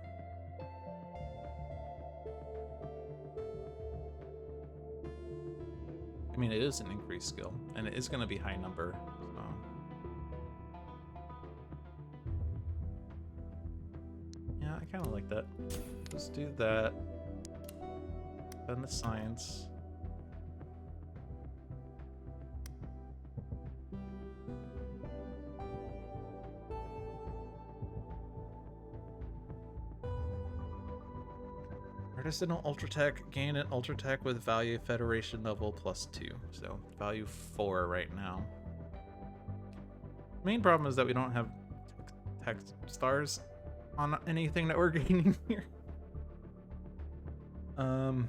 I mean, it is an increased skill, and it is going to be high number. So. Yeah, I kind of like that. Let's do that. Then the science. Arsenal Ultratech, gain an Ultratech with value Federation level +2. So value 4 right now. Main problem is that we don't have tech stars on anything that we're gaining here. Spam.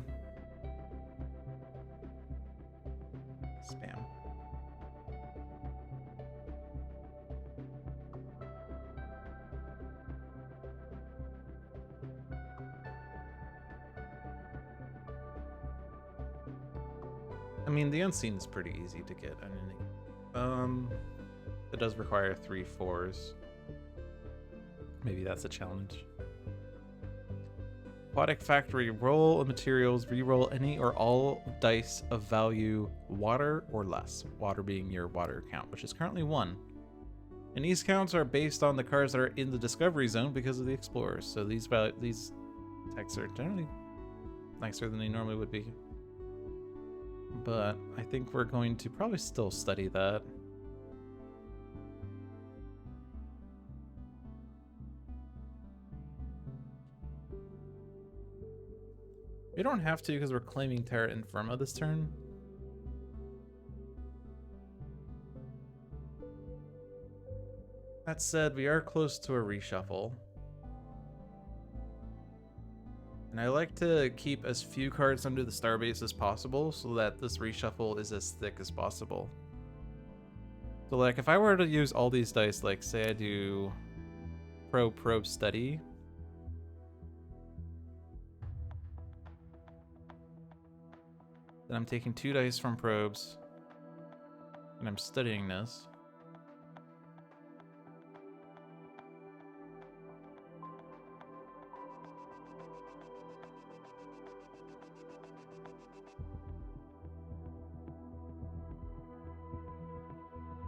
I mean, the unseen is pretty easy to get. It does require 3 4s. Maybe that's a challenge. Aquatic Factory, roll of materials, re-roll any or all dice of value water or less. Water being your water count, which is currently 1. And these counts are based on the cards that are in the Discovery Zone because of the Explorers. So these texts are generally nicer than they normally would be. But I think we're going to probably still study that. We don't have to because we're claiming Terra Infirma this turn. That said, we are close to a reshuffle. And I like to keep as few cards under the starbase as possible so that this reshuffle is as thick as possible. So like if I were to use all these dice, like say I do probe, study. Then I'm taking 2 dice from probes and I'm studying this.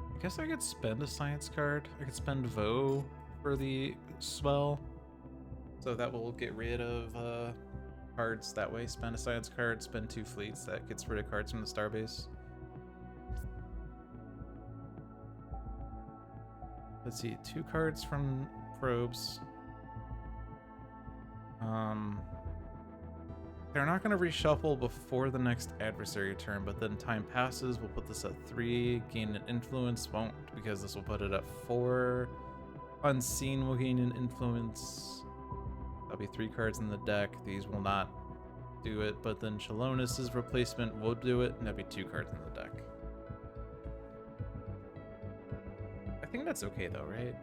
I guess I could spend a science card. I could spend Vo for the swell. So that will get rid of cards that way. Spend a science card, spend 2 fleets. That gets rid of cards from the starbase. Let's see, 2 cards from probes. They're not going to reshuffle before the next adversary turn, but then time passes. We'll put this at 3. Gain an influence won't, because this will put it at 4. Unseen will gain an influence. That'll be 3 cards in the deck. These will not do it, but then Shalonus' replacement will do it, and that'll be 2 cards in the deck. I think that's okay though, right?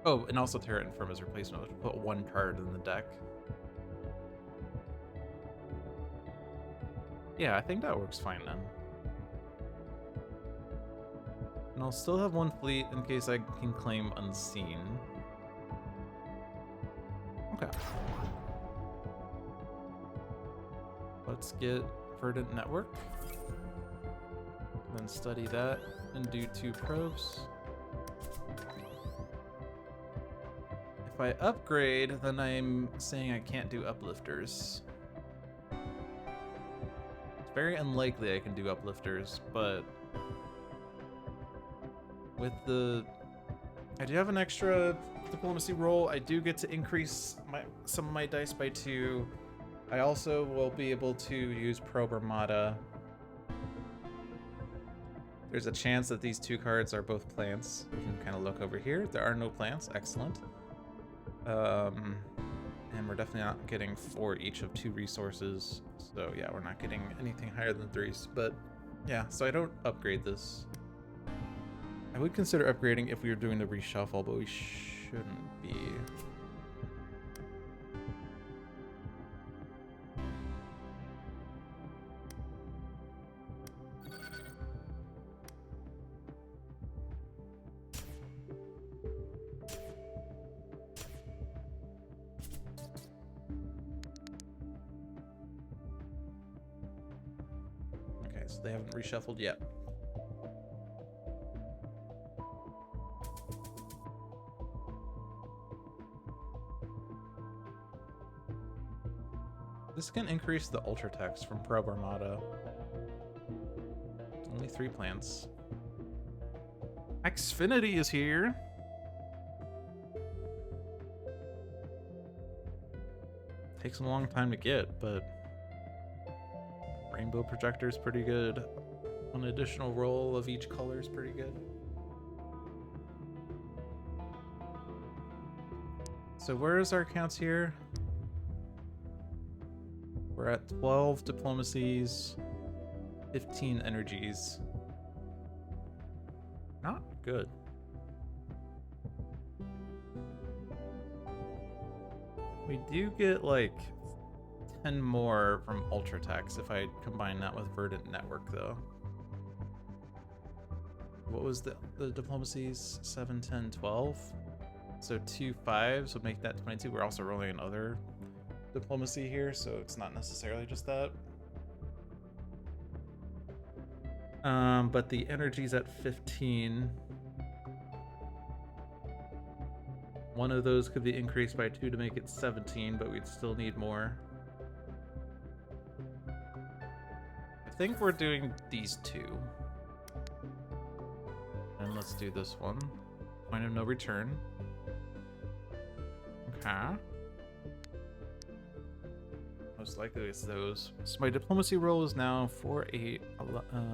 Oh, and also Terra Infirma's replacement, which will put 1 card in the deck. Yeah, I think that works fine then. And I'll still have 1 fleet in case I can claim Unseen. Okay. Let's get Verdant Network. Then study that and do 2 probes. If I upgrade, then I'm saying I can't do uplifters. Very unlikely I can do uplifters, but with I do have an extra diplomacy roll. I do get to increase some of my dice by 2. I also will be able to use Probe Armada. There's a chance that these 2 cards are both plants. You can kind of look over here. There are no plants. Excellent. And we're definitely not getting 4 each of 2 resources. So yeah, we're not getting anything higher than 3s. But yeah, so I don't upgrade this. I would consider upgrading if we were doing the reshuffle, but we shouldn't be. So they haven't reshuffled yet. This can increase the ultra text from Probe Armada. Only 3 plants. Xfinity is here. Takes a long time to get, but rainbow projector's pretty good. One additional roll of each color is pretty good. So where is our counts here? We're at 12 diplomacies, 15 energies. Not good. We do get like 10 more from Ultratechs if I combine that with Verdant Network though. What was the diplomacies? 7, 10, 12? So 2 5s would make that 22. We're also rolling another diplomacy here, so it's not necessarily just that. But the energy's at 15. One of those could be increased by 2 to make it 17, but we'd still need more. I think we're doing these 2. And let's do this one. Point of no return. Okay. Most likely it's those. So my diplomacy roll is now 4, 8,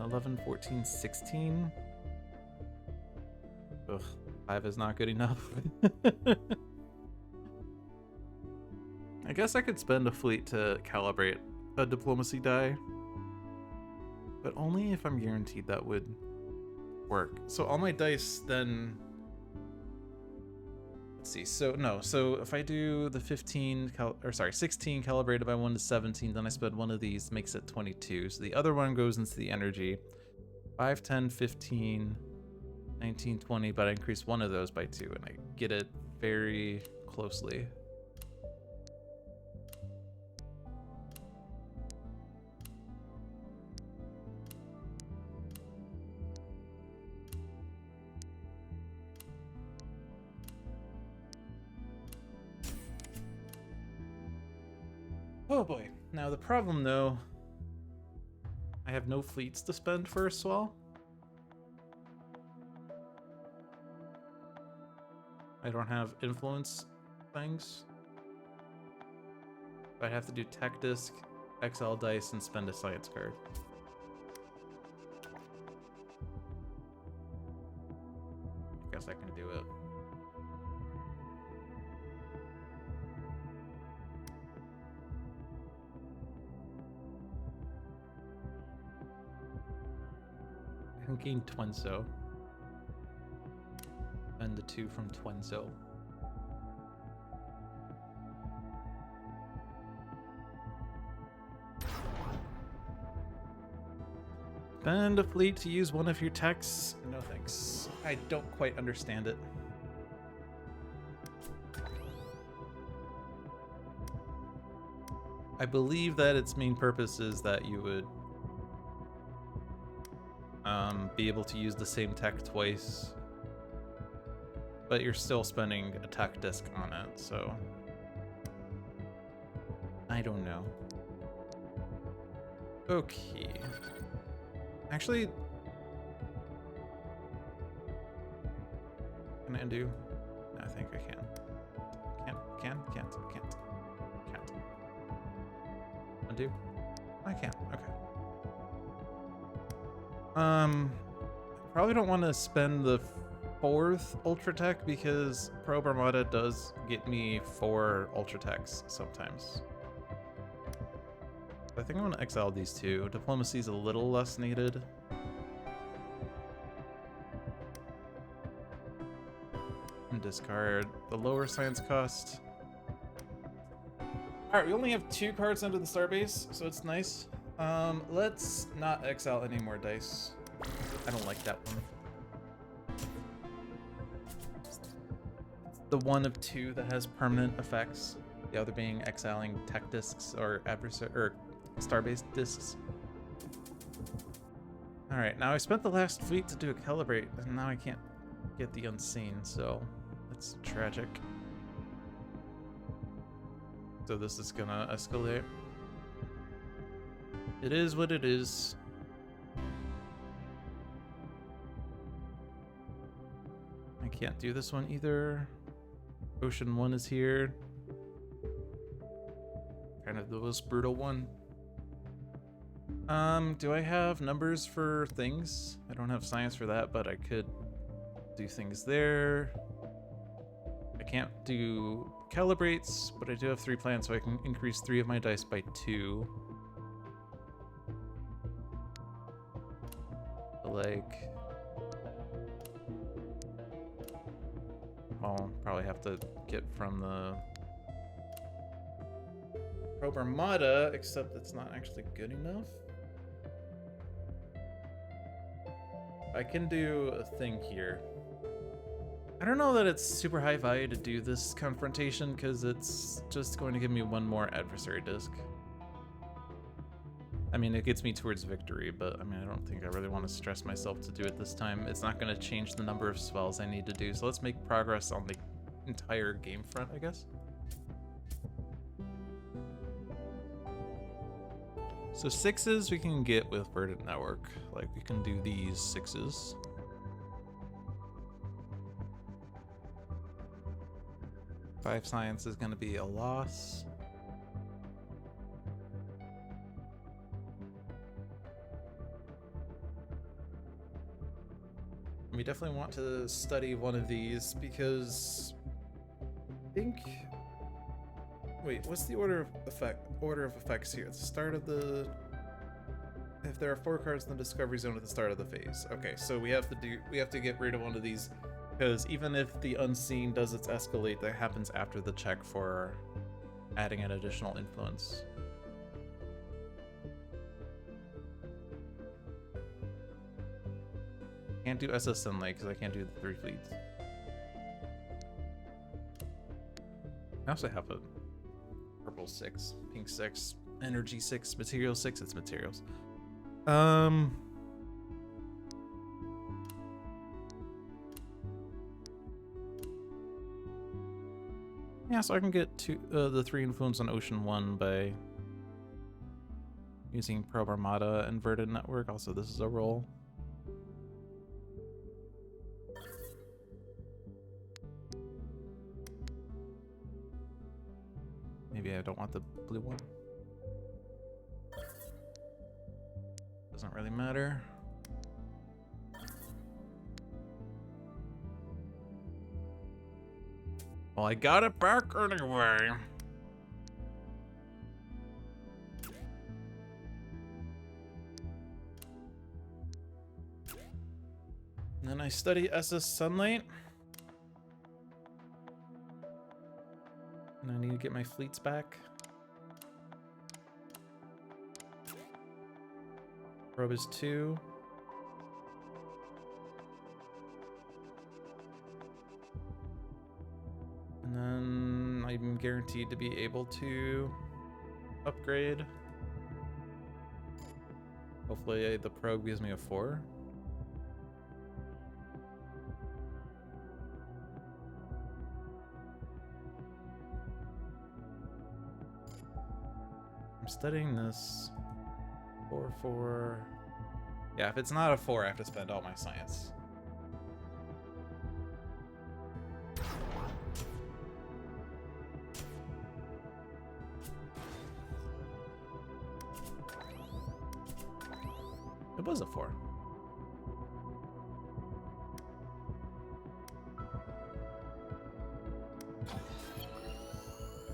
11, 14, 16. Ugh, 5 is not good enough. I guess I could spend a fleet to calibrate a diplomacy die, but only if I'm guaranteed that would work. So all my dice then, let's see, so if I do the 16 calibrated by 1 to 17, then I spend one of these, makes it 22. So the other one goes into the energy. 5, 10, 15, 19, 20, but I increase one of those by 2 and I get it very closely. Oh boy. Now the problem though, I have no fleets to spend for a swell. I don't have influence things. I'd have to do tech disc, XL dice, and spend a science card. I guess I can do it. I can gain Twenso. And the 2 from Twenso. Spend a fleet to use one of your techs? No thanks. I don't quite understand it. I believe that its main purpose is that you would be able to use the same tech twice, but you're still spending a tech disc on it, so I don't know. Okay. Actually, can I undo? I think I can. Can't. Undo? I can, okay. Probably don't want to spend the 4th Ultratech because Probe Armada does get me 4 Ultratechs sometimes. I think I'm going to exile these 2. Diplomacy is a little less needed. And discard the lower science cost. Alright, we only have 2 cards under the starbase, so it's nice. Let's not exile any more dice. I don't like that one. The one of 2 that has permanent effects. The other being exiling tech discs or starbase discs. Alright, now I spent the last fleet to do a calibrate, and now I can't get the unseen, so it's tragic. So this is gonna escalate. It is what it is. I can't do this one either. Ocean 1 is here. kind of the most brutal one. Do I have numbers for things? I don't have science for that, but I could do things there. I can't do calibrates, but I do have 3 plans, so I can increase 3 of my dice by 2. Like, I'll probably have to get from the Probe Armada, except it's not actually good enough. I can do a thing here. I don't know that it's super high value to do this confrontation because it's just going to give me 1 more adversary disc. I mean, it gets me towards victory, but I mean, I don't think I really want to stress myself to do it this time. It's not going to change the number of spells I need to do, so let's make progress on the entire game front, I guess. So 6s we can get with Verdant Network. Like, we can do these 6s. Five science is going to be a loss. We definitely want to study one of these because I think. Wait, what's the order of effects here? At the start of the. If there are 4 cards in the discovery zone at the start of the phase. Okay, so we have to get rid of one of these because even if the unseen does its escalate, that happens after the check for adding an additional influence. Can't do SS Sunlight because I can't do the 3 fleets. I also have a purple 6, pink 6, energy 6, material 6. It's materials. Yeah, so I can get the 3 influence on Ocean 1 by using Probe Armada and Verdant Network. Also, this is a roll. Maybe I don't want the blue one. Doesn't really matter. Well, I got it back anyway. And then I study SS Sunlight. And I need to get my fleets back. Probe is 2. And then I'm guaranteed to be able to upgrade. Hopefully the probe gives me a 4. I'm studying this. 4. Yeah, if it's not a 4, I have to spend all my science. It was a 4.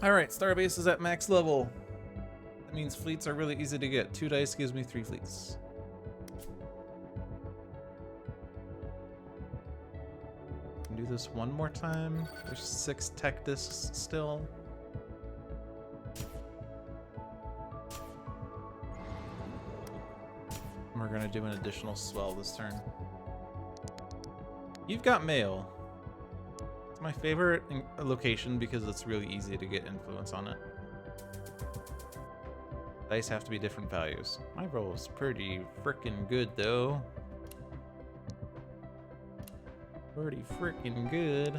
Alright, Starbase is at max level. That means fleets are really easy to get. 2 dice gives me 3 fleets. Can do this one more time. There's 6 tech discs still. We're gonna do an additional swell this turn. You've got mail. It's my favorite location because it's really easy to get influence on it. Dice have to be different values. My roll is pretty frickin' good though. Pretty frickin' good.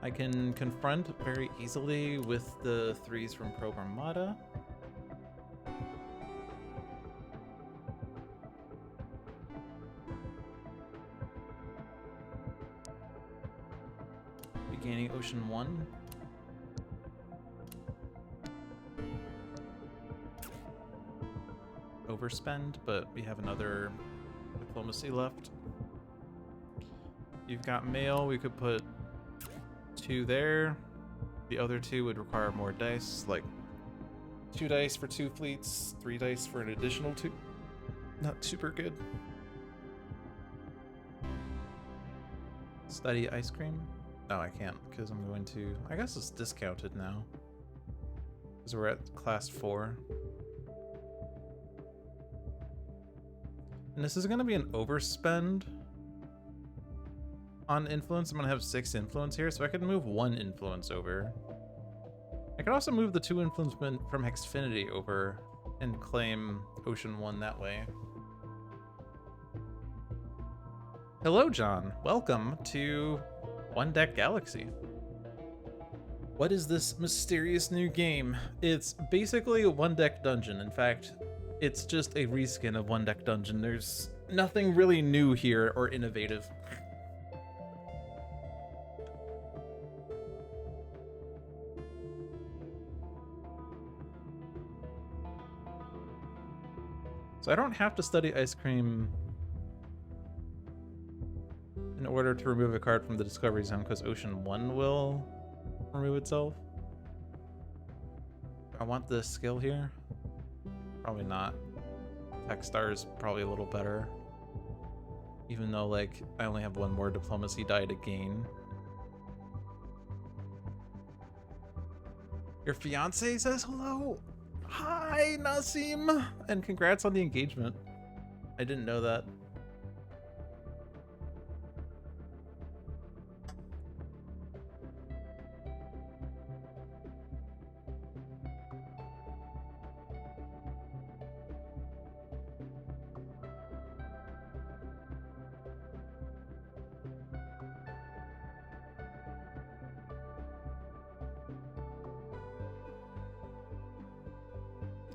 I can confront very easily with the 3s from Probe Armada. Gaining Ocean 1. overspend, but we have another diplomacy left. You've got mail, we could put 2 there. The other 2 would require more dice, like 2 dice for 2 fleets, 3 dice for an additional 2. Not super good. Study ice cream? No, I can't, because I'm going to... I guess it's discounted now. Because we're at class 4. And this is going to be an overspend on influence. I'm going to have 6 influence here, so I could move 1 influence over. I could also move the 2 influence from Xfinity over and claim Ocean 1 that way. Hello, John. Welcome to One Deck Galaxy. What is this mysterious new game? It's basically a One Deck Dungeon. In fact, it's just a reskin of One Deck Dungeon. There's nothing really new here or innovative. So I don't have to study ice cream in order to remove a card from the Discovery Zone, because Ocean 1 will remove itself. I want this skill here. Probably not. Techstar is probably a little better. Even though, like, I only have 1 more diplomacy die to gain. Your fiance says hello. Hi, Nasim! And congrats on the engagement. I didn't know that.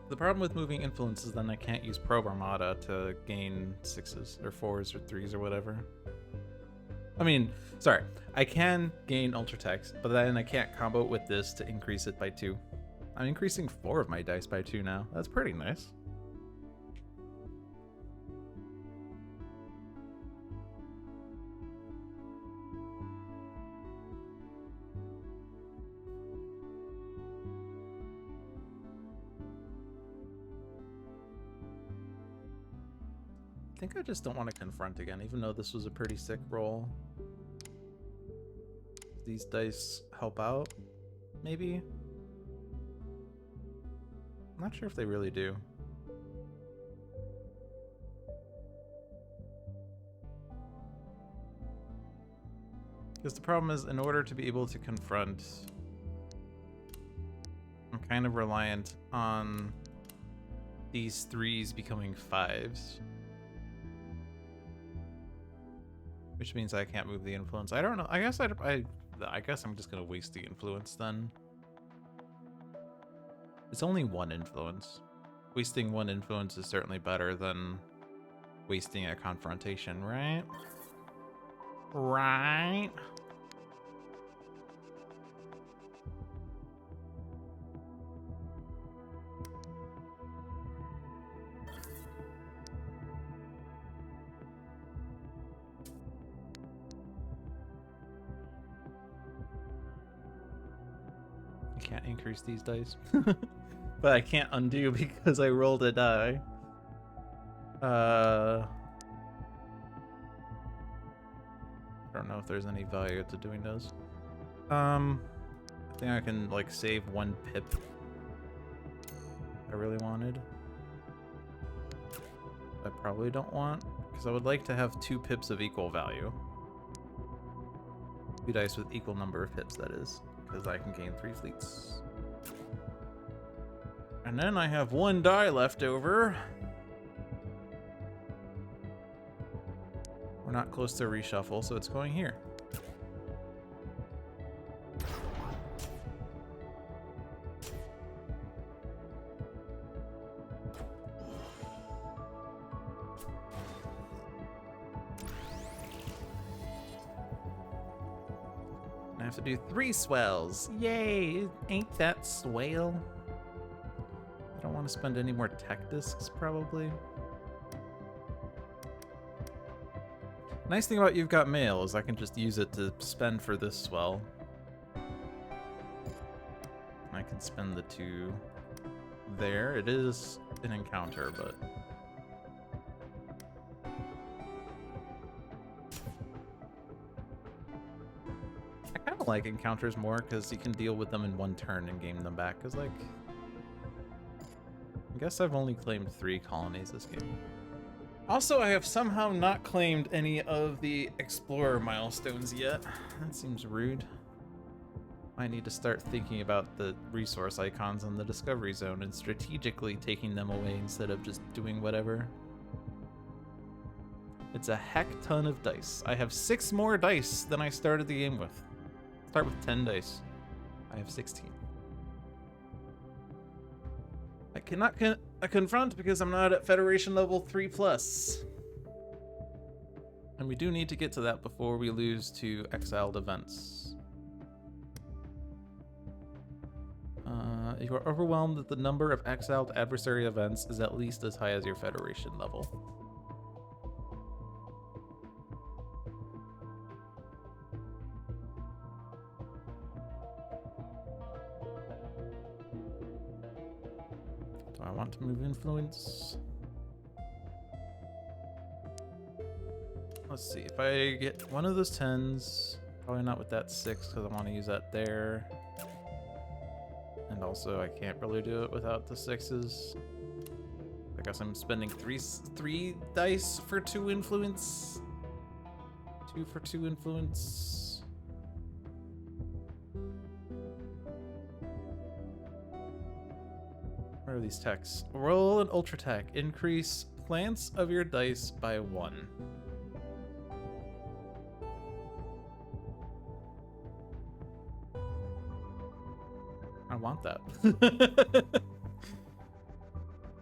The problem with moving influence is then I can't use Probe Armada to gain 6s or 4s or 3s or whatever. I mean, sorry, I can gain Ultra Text, but then I can't combo it with this to increase it by 2. I'm increasing 4 of my dice by 2 now. That's pretty nice. I think I just don't want to confront again, even though this was a pretty sick roll. These dice help out, maybe? I'm not sure if they really do. Because the problem is, in order to be able to confront, I'm kind of reliant on these 3s becoming 5s. Which means I can't move the influence. I don't know. I guess I guess I'm just gonna waste the influence then. It's only 1 influence. Wasting 1 influence is certainly better than wasting a confrontation, right? Right? Can't increase these dice. But I can't undo because I rolled a die. I don't know if there's any value to doing those. I think I can like save 1 pip I really wanted. I probably don't want, because I would like to have 2 pips of equal value. 2 dice with equal number of pips, that is. Because I can gain 3 fleets. And then I have 1 die left over. We're not close to a reshuffle, so it's going here. I have to do 3 swells. Yay! Ain't that swell? I don't want to to spend any more tech discs, probably. Nice thing about You've Got Mail is I can just use it to spend for this swell. I can spend the 2 there. It is an encounter, but... I kind of like encounters more because you can deal with them in 1 turn and game them back. Because, like... I guess I've only claimed 3 colonies this game. Also, I have somehow not claimed any of the Explorer milestones yet. That seems rude. I need to start thinking about the resource icons in the Discovery Zone and strategically taking them away instead of just doing whatever. It's a heck ton of dice. I have 6 more dice than I started the game with. Start with 10 dice. I have 16. I cannot confront because I'm not at Federation level 3+. And we do need to get to that before we lose to exiled events. You are overwhelmed that the number of exiled adversary events is at least as high as your Federation level. Do I want to move influence? Let's see, if I get one of those 10s, probably not with that 6 because I want to use that there. And also I can't really do it without the 6s. I guess I'm spending three dice for 2 influence. 2 for 2 influence. Where are these techs? Roll an ultra tech. Increase plants of your dice by 1. I want that.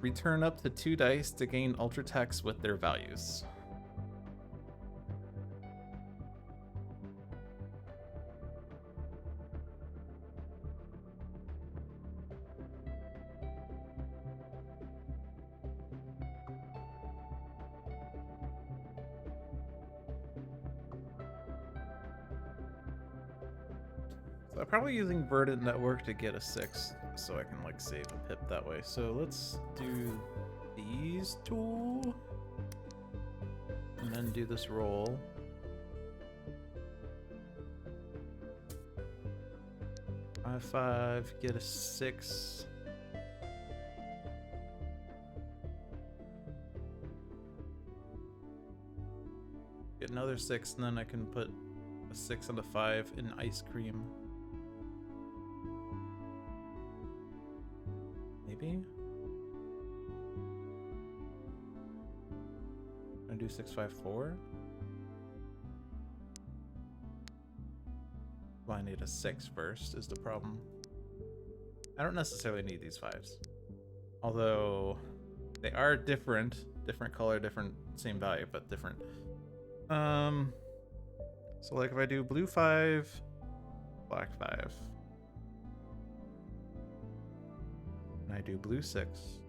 Return up to 2 dice to gain ultra techs with their values. So I'm probably using Verdant Network to get a 6, so I can like save a pip that way. So let's do these 2, and then do this roll. Five, get a 6. Get another 6, and then I can put a 6 and a 5 in ice cream. Maybe? I'm gonna do 6, 5, 4. Well, I need a 6 first, is the problem. I don't necessarily need these 5s. Although, they are different. Different color, different, same value, but different. So like if I do blue 5, black 5. And I do blue 6.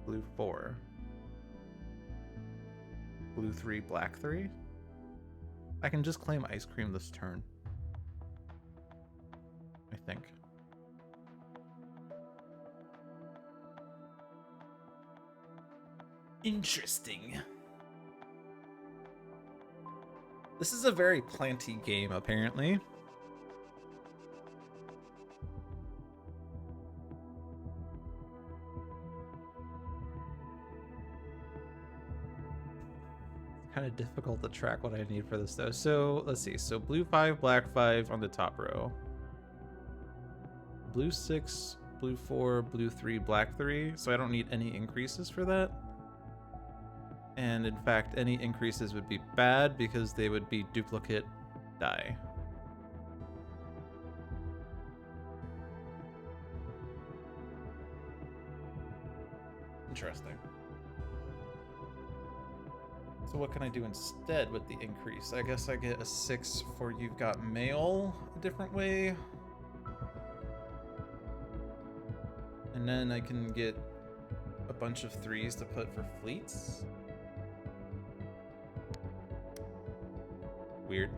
Blue 4. Blue 3, black 3. I can just claim ice cream this turn. I think. Interesting. This is a very planty game, apparently. Kind of difficult to track what I need for this though. So let's see. So blue 5, black 5 on the top row. Blue 6, blue 4, blue 3, black 3. So I don't need any increases for that. And in fact, any increases would be bad because they would be duplicate die. Interesting. So what can I do instead with the increase? I guess I get a 6 for You've Got Mail a different way. And then I can get a bunch of 3s to put for fleets. Weird.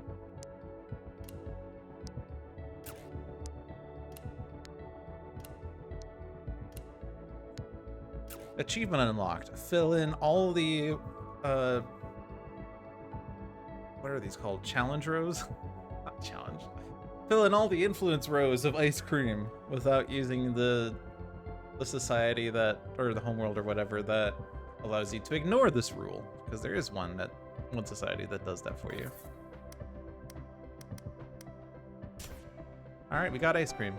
Achievement unlocked. Fill in all the, what are these called? Challenge rows? Not challenge. Fill in all the influence rows of ice cream without using the society that, or the homeworld or whatever, that allows you to ignore this rule. Because there is one society that does that for you. Alright, we got ice cream.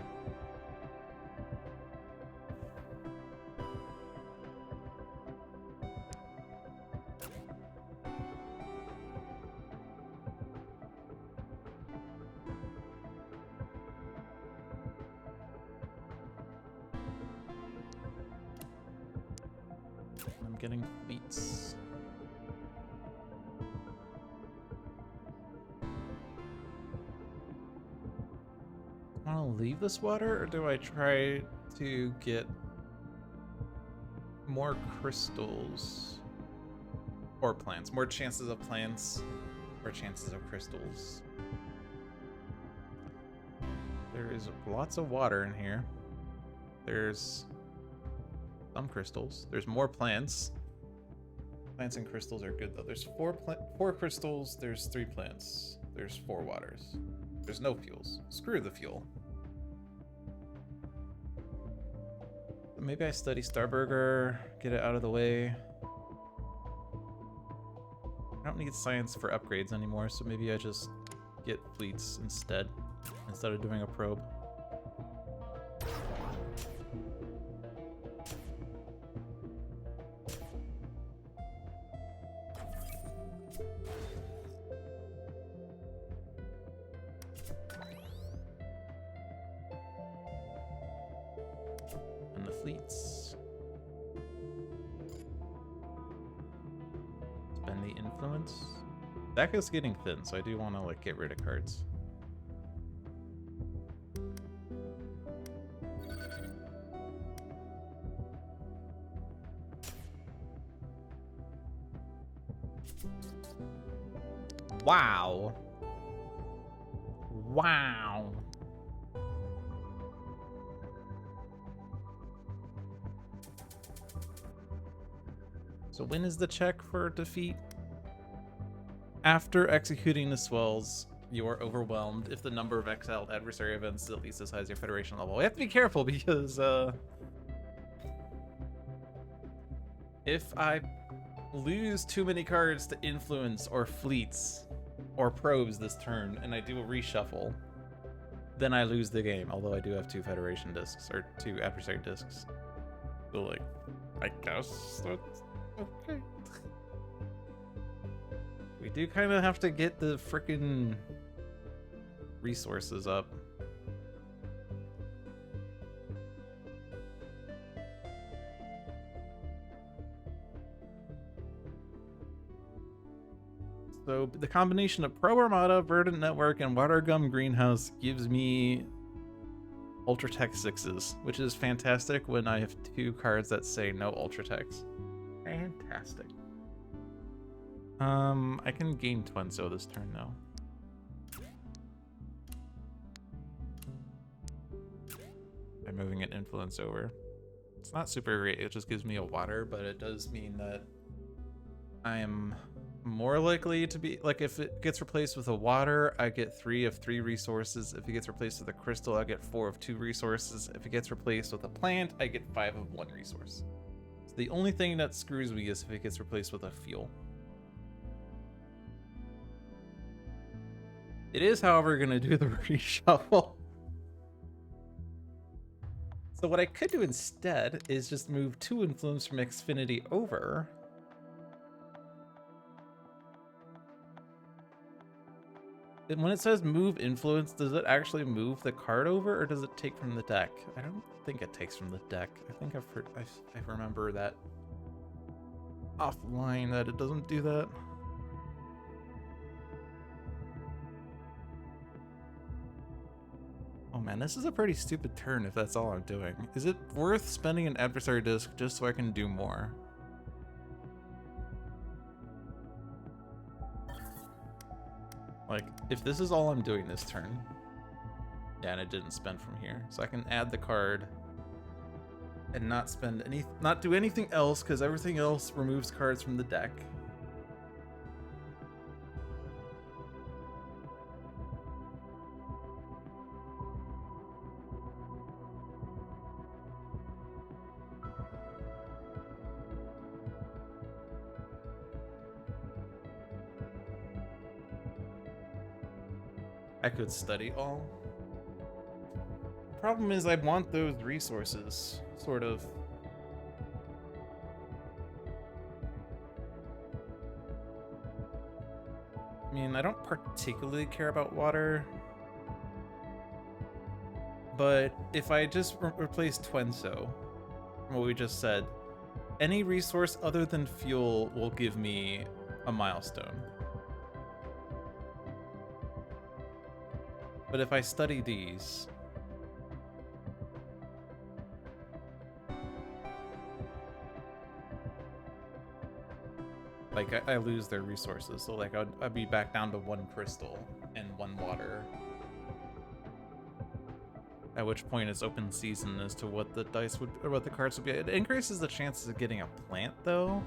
I'm getting fleets. Want to leave this water, or do I try to get more crystals or plants? More chances of plants or chances of crystals? There is lots of water in here. There's some crystals. There's more plants. Plants and crystals are good though. There's four crystals. There's 3 plants. There's 4 waters. There's no fuels. Screw the fuel. Maybe I study Starburger, get it out of the way. I don't need science for upgrades anymore, so maybe I just get fleets instead of doing a probe. Fleets. Spend the influence. That is getting thin, so I do want to like get rid of cards. Wow. Wow. So when is the check for defeat? After executing the swells, you are overwhelmed if the number of exiled adversary events is at least as high as your Federation level. We have to be careful because if I lose too many cards to influence or fleets or probes this turn and I do a reshuffle, then I lose the game, although I do have 2 Federation discs, or 2 adversary discs. So like, I guess that's okay. We do kind of have to get the frickin' resources up. So the combination of Pro Armada, Verdant Network, and Watergum Greenhouse gives me Ultratech 6s, which is fantastic when I have 2 cards that say no Ultratechs. Fantastic. I can gain Twinzo this turn now. By moving an influence over. It's not super great, it just gives me a water, but it does mean that I am more likely to be, like, if it gets replaced with a water, I get 3 of 3 resources. If it gets replaced with a crystal, I get 4 of 2 resources. If it gets replaced with a plant, I get 5 of 1 resource. So the only thing that screws me is if it gets replaced with a fuel. It is, however, going to do the reshuffle. So what I could do instead is just move 2 influence from Xfinity over. And when it says move influence, does it actually move the card over, or does it take from the deck? I don't think it takes from the deck. I think I've heard, I remember that offline that it doesn't do that. Oh Man, this is a pretty stupid turn if that's all I'm doing. Is it worth spending an adversary disc just so I can do more? Like, if this is all I'm doing this turn, yeah, and it didn't spend from here, so I can add the card and not spend not do anything else because everything else removes cards from the deck. I could study all. Problem is I want those resources, sort of. I mean, I don't particularly care about water, but if I just replace Twenso, from what we just said, any resource other than fuel will give me a milestone. But if I study these, like I lose their resources, so like I'd be back down to 1 crystal and 1 water. At which point it's open season as to what the dice would, or what the cards would be. It increases the chances of getting a plant though.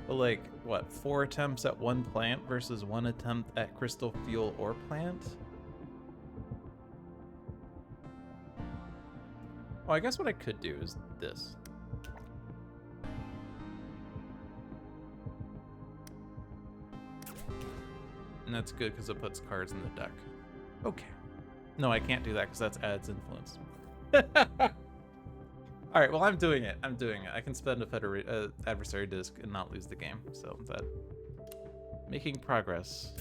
But like, what, 4 attempts at 1 plant versus 1 attempt at crystal, fuel, or plant? Oh, I guess what I could do is this. And that's good because it puts cards in the deck. Okay. No, I can't do that because that's adds influence. All right, well, I'm doing it. I'm doing it. I can spend a adversary disc and not lose the game. So that making progress.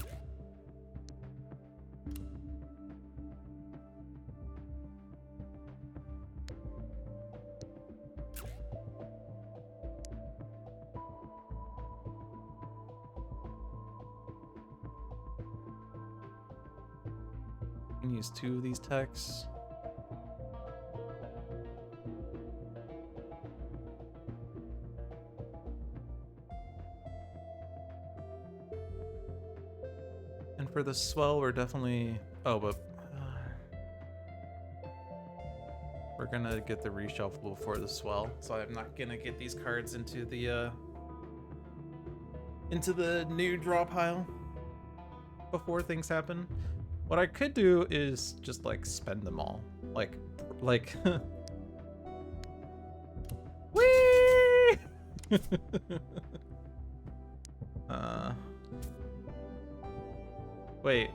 I can use 2 of these techs. And for the swell, we're definitely... Oh, but... we're gonna get the reshuffle before the swell, so I'm not gonna get these cards into the new draw pile before things happen. What I could do is just like spend them all, like whee! Wait.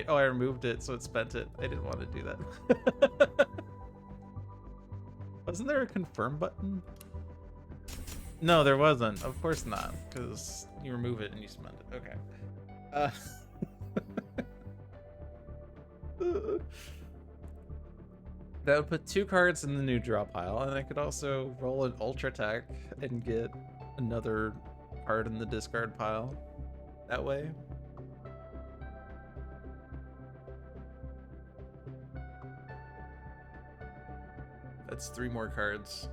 Oh, I removed it, so it spent it. I didn't want to do that. Wasn't there a confirm button? No, there wasn't. Of course not, because you remove it and you spend it. Okay. That would put 2 cards in the new draw pile, and I could also roll an Ultra Tech and get another card in the discard pile that way. That's 3 more cards.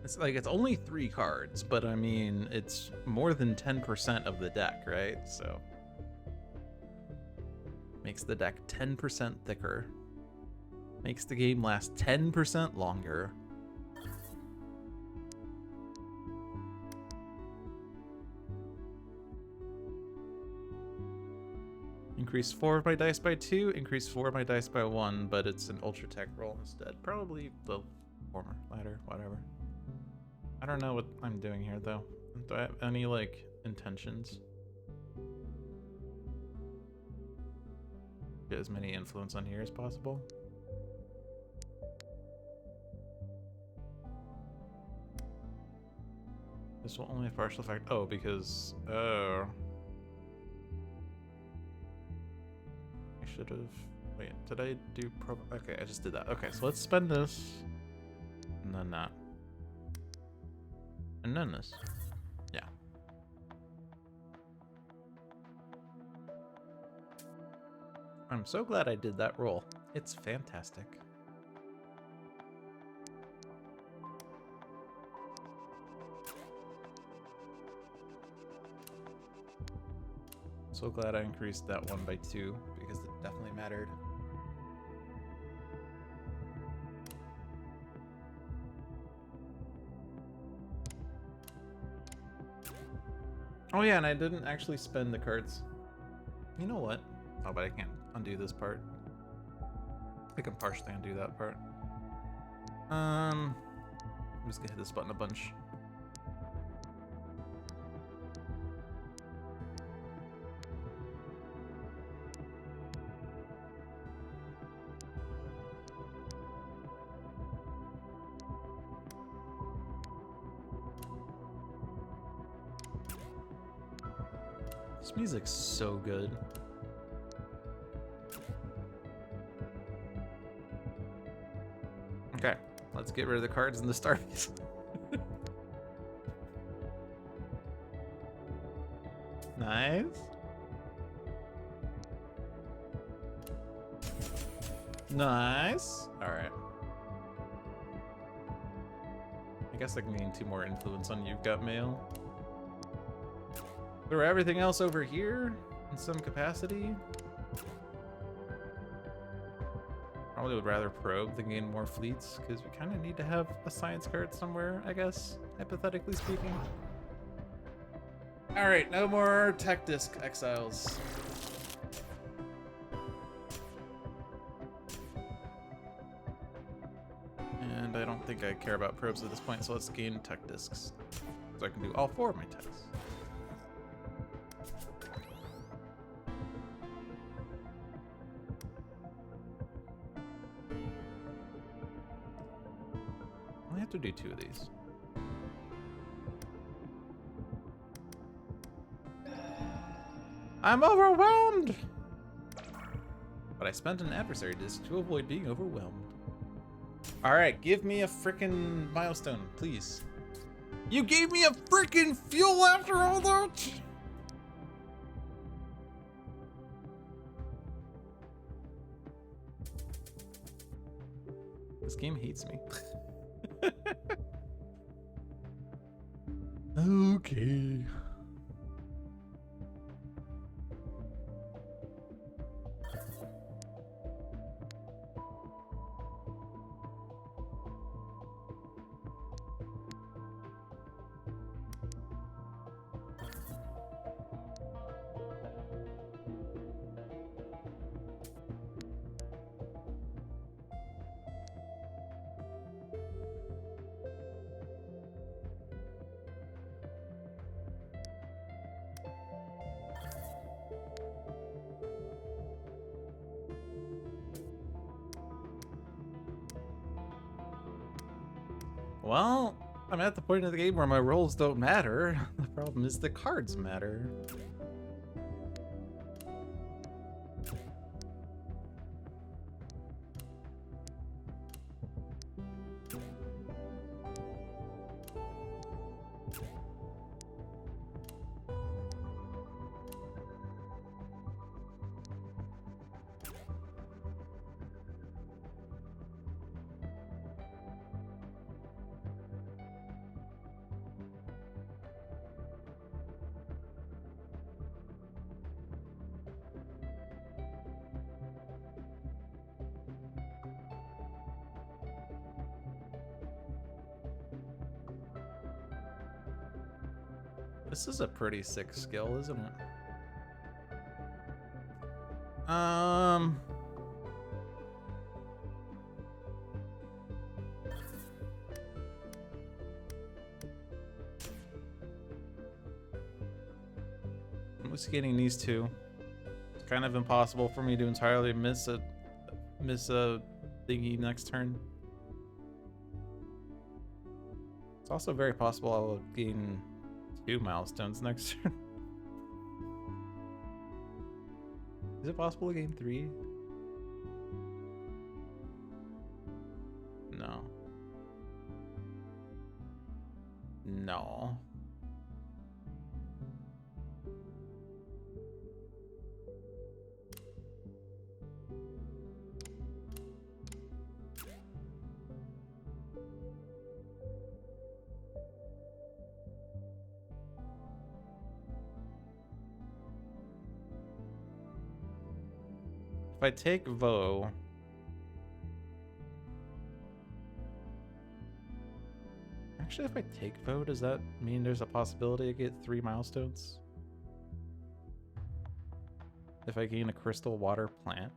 It's like, it's only 3 cards, but I mean, it's more than 10% of the deck, right? So makes the deck 10% thicker. Makes the game last 10% longer. Increase 4 of my dice by 2, increase 4 of my dice by 1, but it's an Ultra Tech roll instead. Probably the former, latter, whatever. I don't know what I'm doing here, though. Do I have any, like, intentions? Get as many influence on here as possible. This will only have partial effect. Oh, because... Oh. I should have Wait, did I do pro? Okay, I just did that. Okay, so let's spend this. And then that. And then this. Yeah. I'm so glad I did that roll. It's fantastic. So glad I increased that one by 2 because it definitely mattered. Oh yeah, and I didn't actually spend the cards. You know what? Oh, but I can't undo this part. I can partially undo that part. I'm just gonna hit this button a bunch. This music's so good. Okay, let's get rid of the cards in the starbase. Nice. Nice. All right. I guess I can gain 2 more influence on You've Got Mail. Throw everything else over here in some capacity. Probably would rather probe than gain more fleets, because we kind of need to have a science card somewhere, I guess, hypothetically speaking. All right, no more tech disc exiles. And I don't think I care about probes at this point, so let's gain tech discs. So I can do all 4 of my techs. I have to do 2 of these. I'm overwhelmed! But I spent an adversary disc to avoid being overwhelmed. Alright, give me a frickin' milestone, please. You gave me a frickin' fuel after all that? This game hates me. Okay. Well, I'm at the point of the game where my rolls don't matter. The problem is the cards matter. This is a pretty sick skill, isn't it? I'm just getting these 2. It's kind of impossible for me to entirely miss a thingy next turn. It's also very possible I'll gain 2 milestones next turn. Is it possible to gain 3? No. If I take Vo... Actually, if I take Vo, does that mean there's a possibility I get 3 milestones? If I gain a crystal water plant?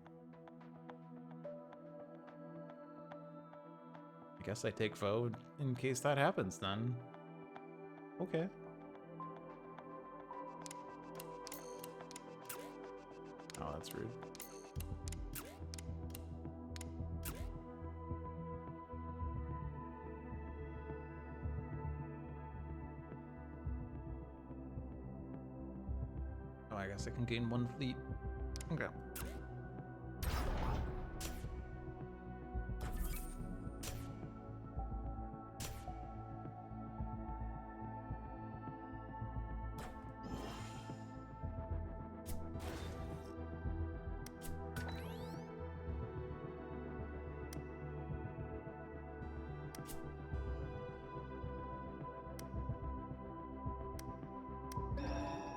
I guess I take Vo in case that happens then. Okay. Oh, that's rude. Oh, I guess I can gain 1 fleet. Okay.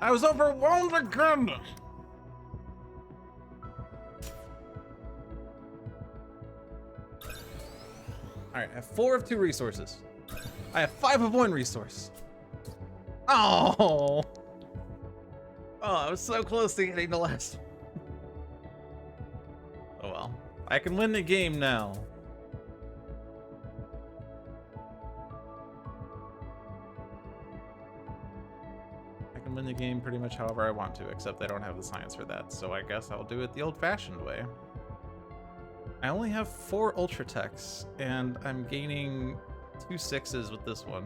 I was overwhelmed again! Alright, I have 4 of 2 resources. I have 5 of 1 resource. Oh! Oh, I was so close to getting the last one. Oh well. I can win the game now. I can win the game pretty much however I want to, except I don't have the science for that, so I guess I'll do it the old-fashioned way. I only have 4 Ultra Techs, and I'm gaining 2 6s with this one.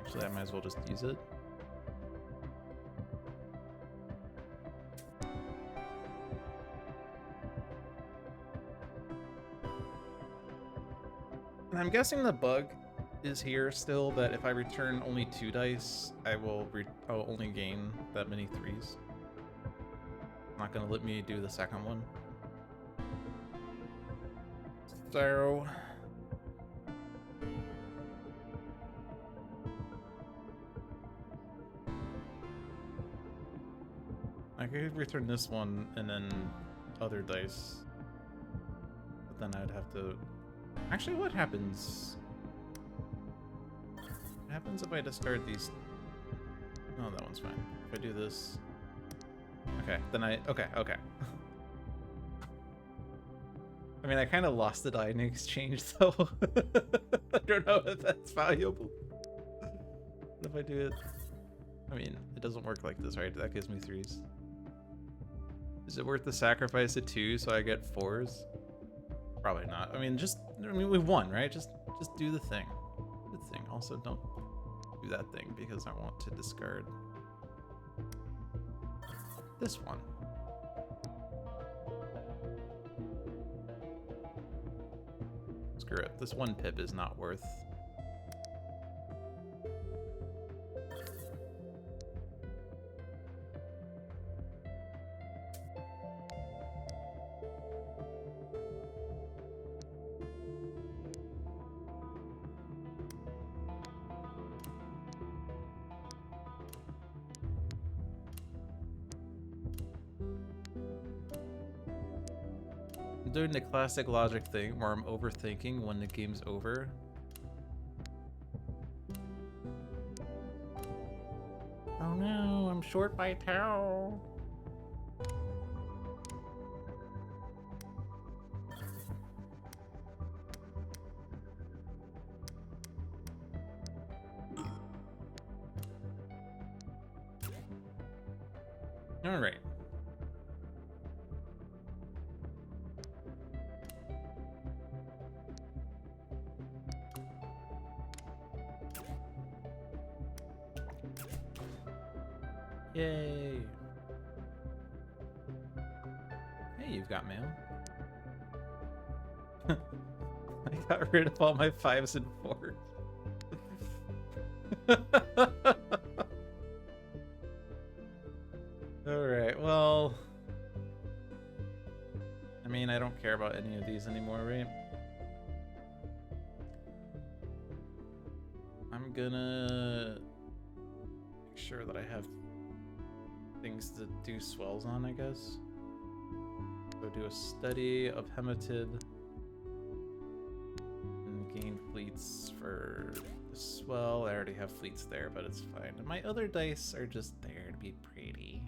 Actually, I might as well just use it. And I'm guessing the bug is here still, that if I return only 2 dice, I'll only gain that many 3s. Not gonna let me do the second one. So... I could return this one and then other dice. But then I'd have to... Actually, what happens? What happens if I discard these? Oh, that one's fine. If I do this... Okay, then okay. I mean, I kind of lost the die in exchange, though. I don't know if that's valuable. But if I do it... I mean, it doesn't work like this, right? That gives me 3s. Is it worth the sacrifice of 2 so I get 4s? Probably not. I mean, we won, right? Just do the thing. The thing. Also, don't do that thing because I want to discard this one. Screw it. This 1 pip is not worth... doing the classic logic thing where I'm overthinking when the game's over. Oh no, I'm short by 2. All right. Yay. Hey, you've got mail. I got rid of all my 5s and 4s. Alright, well... I mean, I don't care about any of these anymore, right? I'm gonna... make sure that I have things to do swells on, I guess. Go do a study of hematid. And gain fleets for the swell. I already have fleets there, but it's fine. And my other dice are just there to be pretty.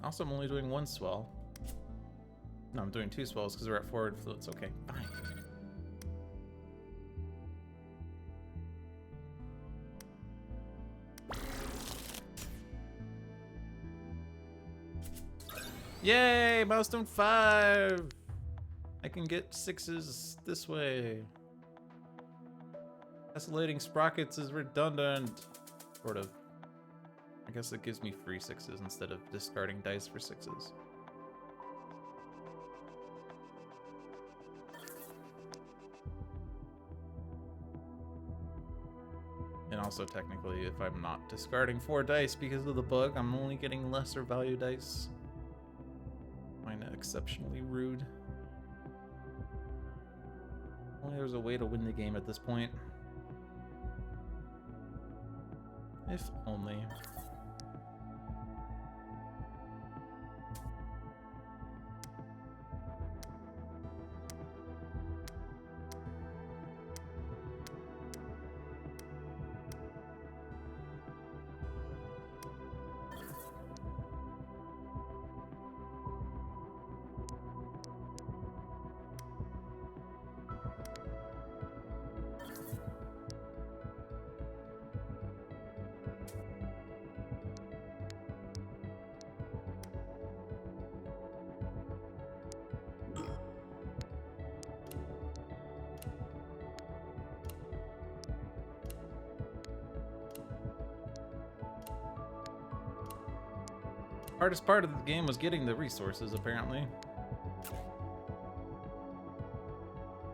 Also, I'm only doing one swell. No, I'm doing two swells because we're at forward fluids. Okay, fine. Yay! Milestone 5! I can get 6s this way. Escalating sprockets is redundant. Sort of. I guess it gives me free 6s instead of discarding dice for 6s. And also, technically, if I'm not discarding 4 dice because of the bug, I'm only getting lesser value dice. I find it exceptionally rude. Only there's a way to win the game at this point. If only. Hardest part of the game was getting the resources, apparently.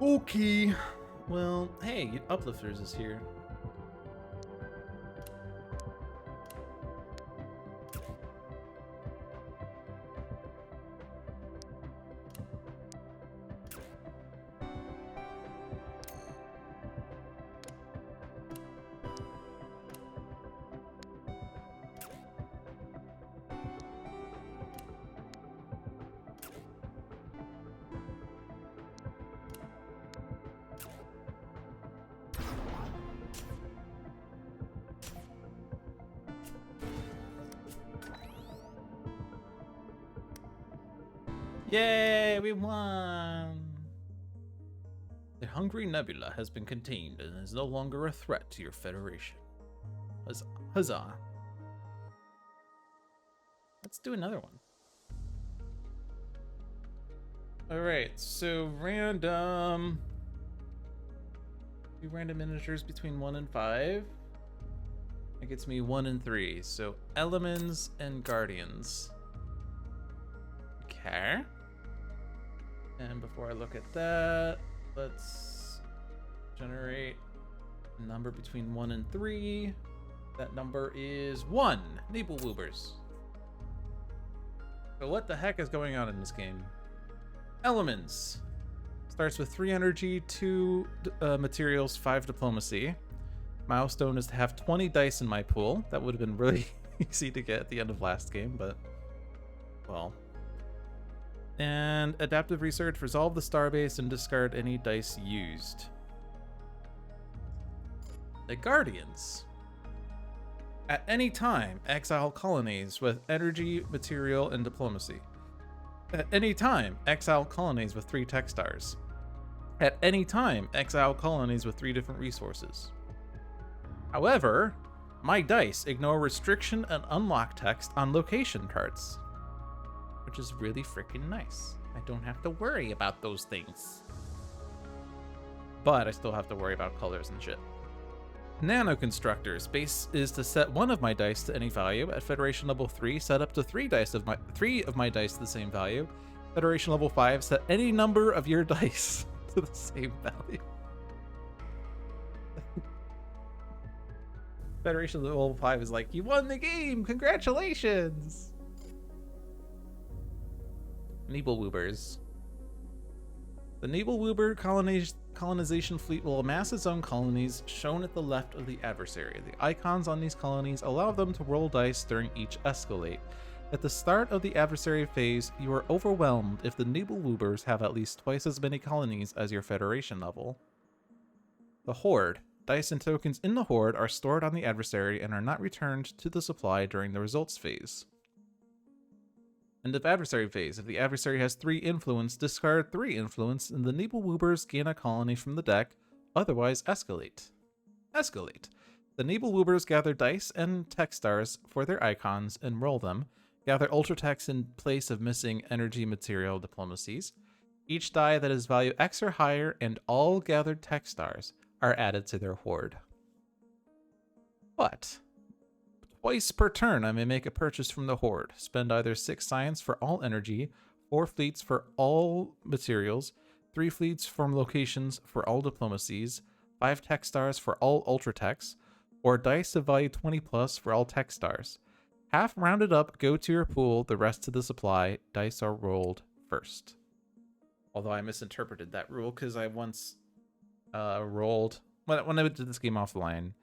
Okay. Well, hey, Uplifters is here. Yay, we won! The Hungry Nebula has been contained and is no longer a threat to your Federation. Huzzah. Let's do another one. Alright, so random... do random integers between 1 and 5. That gets me 1 and 3, so elements and guardians. Okay. And before I look at that, let's generate a number between 1 and 3. That number is 1. Nibelwoobers. So what the heck is going on in this game? Elements. Starts with 3 energy, 2 materials, 5 diplomacy. Milestone is to have 20 dice in my pool. That would have been really easy to get at the end of last game, but... well... And adaptive research, resolve the starbase and discard any dice used. The Guardians. At any time, exile colonies with energy, material, and diplomacy. At any time, exile colonies with 3 tech stars. At any time, exile colonies with 3 different resources. However, my dice ignore restriction and unlock text on location cards. Which is really freaking nice. I don't have to worry about those things. But I still have to worry about colors and shit. Nanoconstructors. Base is to set one of my dice to any value. At Federation level 3, set up to three of my dice to the same value. Federation level 5, set any number of your dice to the same value. Federation level 5 is like, you won the game! Congratulations! Nebelwoobers. The Nebelwoober colonization fleet will amass its own colonies, shown at the left of the adversary. The icons on these colonies allow them to roll dice during each escalate. At the start of the adversary phase, you are overwhelmed if the Nebelwoobers have at least twice as many colonies as your Federation level. The Horde. Dice and tokens in the Horde are stored on the adversary and are not returned to the supply during the results phase. End of adversary phase. If the adversary has 3 influence, discard 3 influence, and the Nebelwoobers gain a colony from the deck, otherwise escalate. Escalate. The Nebelwoobers gather dice and tech stars for their icons and roll them. Gather ultra techs in place of missing energy material diplomacies. Each die that is value X or higher and all gathered tech stars are added to their horde. But twice per turn, I may make a purchase from the horde. Spend either 6 science for all energy, 4 fleets for all materials, 3 fleets from locations for all diplomacies, 5 tech stars for all ultra techs, or dice of value 20 plus for all tech stars. Half rounded up, go to your pool, the rest to the supply. Dice are rolled first. Although I misinterpreted that rule because I once rolled, when I did this game offline,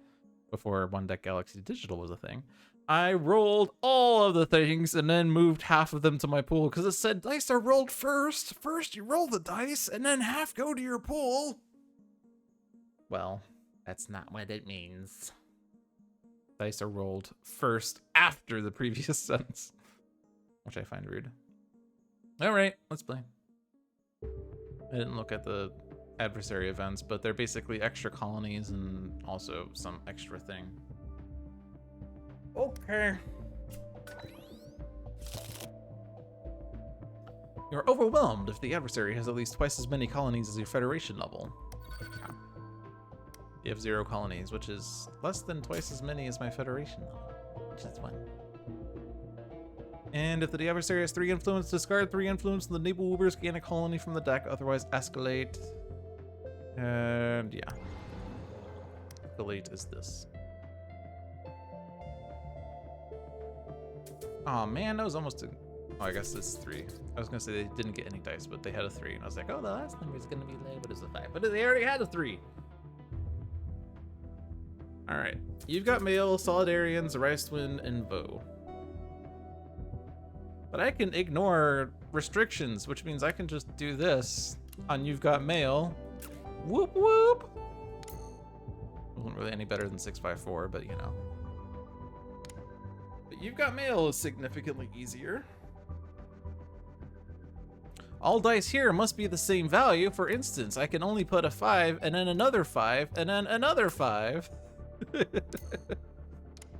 before One Deck Galaxy Digital was a thing, I rolled all of the things and then moved half of them to my pool because it said dice are rolled first. First you roll the dice and then half go to your pool. Well, that's not what it means. Dice are rolled first after the previous sentence, which I find rude. All right, let's play. I didn't look at the adversary events, but they're basically extra colonies and also some extra thing. Okay. You're overwhelmed if the adversary has at least twice as many colonies as your Federation level. Yeah. You have 0 colonies, which is less than twice as many as my Federation level, which is 1. And if the adversary has 3 influence, discard 3 influence, and the Nebelwoobers gain a colony from the deck, otherwise escalate. And yeah. Escalate is this. Oh man, that was almost a... Oh, I guess it's 3. I was gonna say they didn't get any dice, but they had a 3. And I was like, oh, the last number is gonna be low, but it's a 5. But they already had a 3. Alright. You've got Mail, Solidarians, Ricewin, and Vo. But I can ignore restrictions, which means I can just do this on You've Got Mail. Whoop whoop! Wasn't really any better than 6x4, but you know. But You've Got Mail is significantly easier. All dice here must be the same value. For instance, I can only put a 5 and then another 5 and then another 5.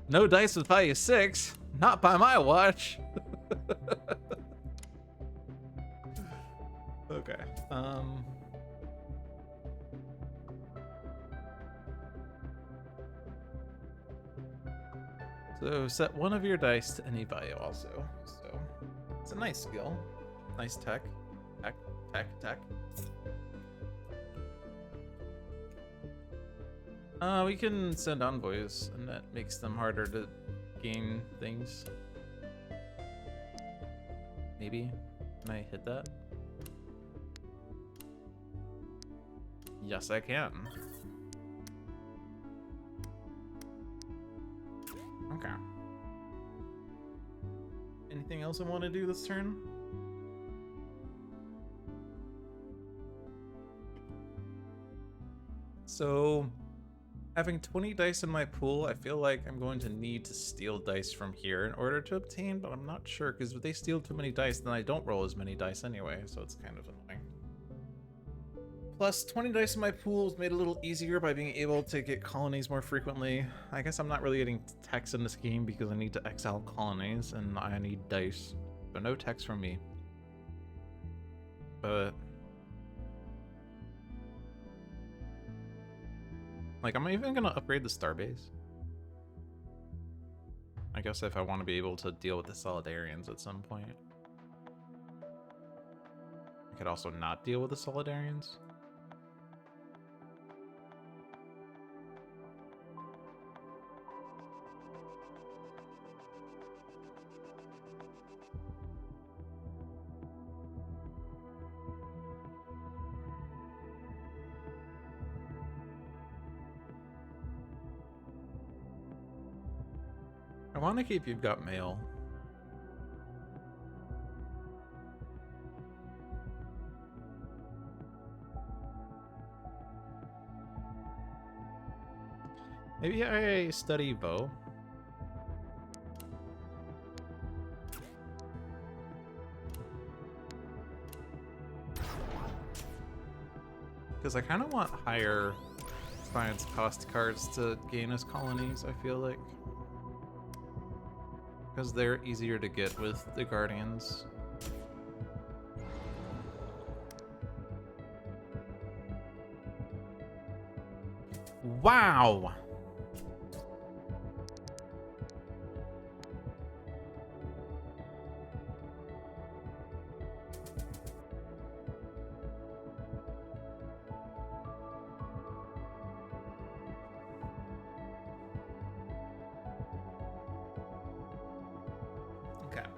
No dice with value 6. Not by my watch. Okay. So set one of your dice to any value also. So it's a nice skill. Nice tech. Tech. We can send envoys, and that makes them harder to gain things. Maybe. Can I hit that? Yes, I can. Okay. Anything else I want to do this turn? So, having 20 dice in my pool, I feel like I'm going to need to steal dice from here in order to obtain, but I'm not sure, because if they steal too many dice, then I don't roll as many dice anyway, so it's kind of annoying. Plus, 20 dice in my pool is made a little easier by being able to get colonies more frequently. I guess I'm not really getting techs in this game because I need to exile colonies, and I need dice. So no techs from me. But... Like, I'm even gonna upgrade the starbase. I guess if I want to be able to deal with the Solidarians at some point. I could also not deal with the Solidarians. I want to keep You've Got Mail. Maybe I study Vo. Because I kind of want higher science cost cards to gain us colonies, I feel like. Because they're easier to get with the Guardians. Wow!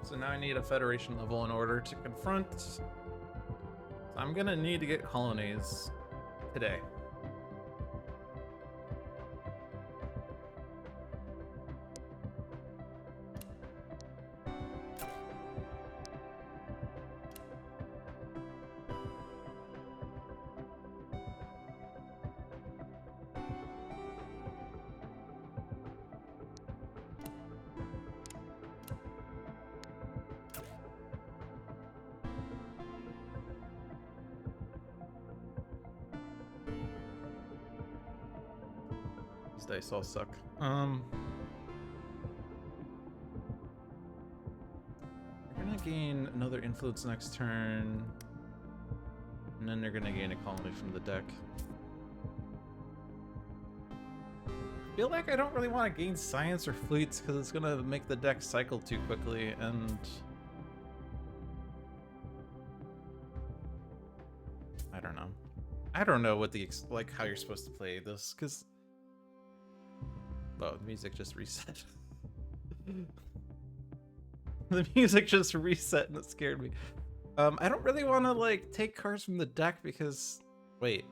So now I need a Federation level in order to confront. So I'm gonna need to get colonies today. Dice all suck. They're gonna gain another influence next turn, and then they're gonna gain a colony from the deck. I feel like I don't really want to gain science or fleets because it's gonna make the deck cycle too quickly, and I don't know. I don't know what the like how you're supposed to play this because. Oh, the music just reset. The music just reset and it scared me. I don't really want to like take cards from the deck because wait.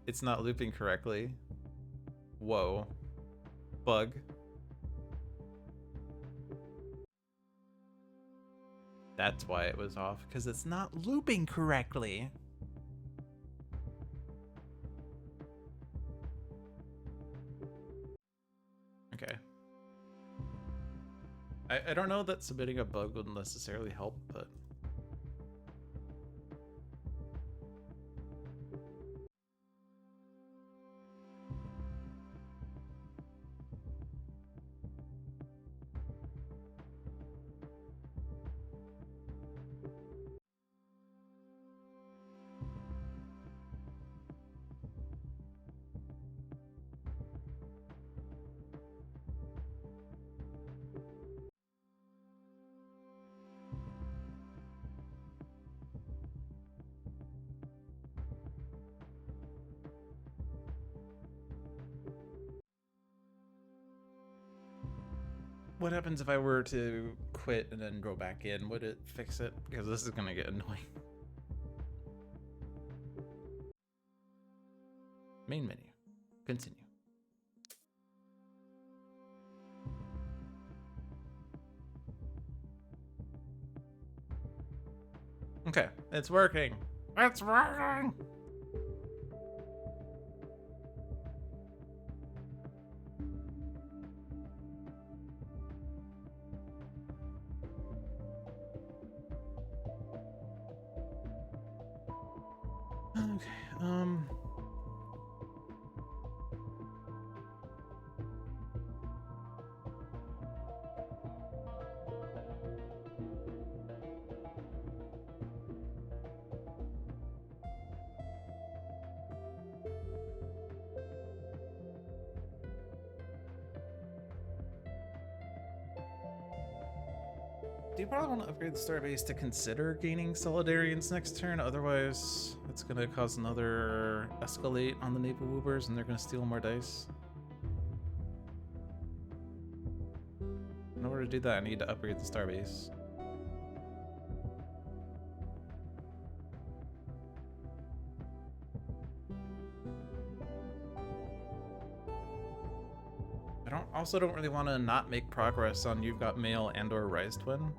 It's not looping correctly. Whoa. Bug. That's why it was off, because it's not looping correctly. Okay. I don't know that submitting a bug would necessarily help, but... What happens if I were to quit and then go back in? Would it fix it? Because this is gonna get annoying. Main menu. Continue. Okay, it's working. It's working! Okay, Do you probably want to upgrade the starbase to consider gaining Solidarians next turn? Otherwise, it's going to cause another escalate on the Naval Woobers and they're going to steal more dice. In order to do that, I need to upgrade the starbase. I don't really want to not make progress on You've Got Mail and or Rise Twin.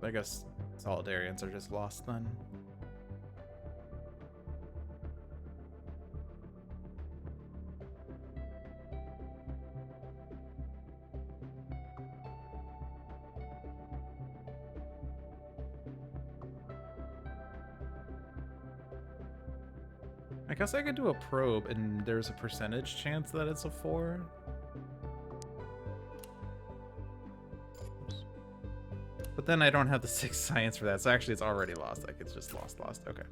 I guess Solidarians are just lost then. I guess I could do a probe and there's a percentage chance that it's a 4. But then I don't have the 6 science for that, so actually it's already lost. Like, it's just lost. Okay.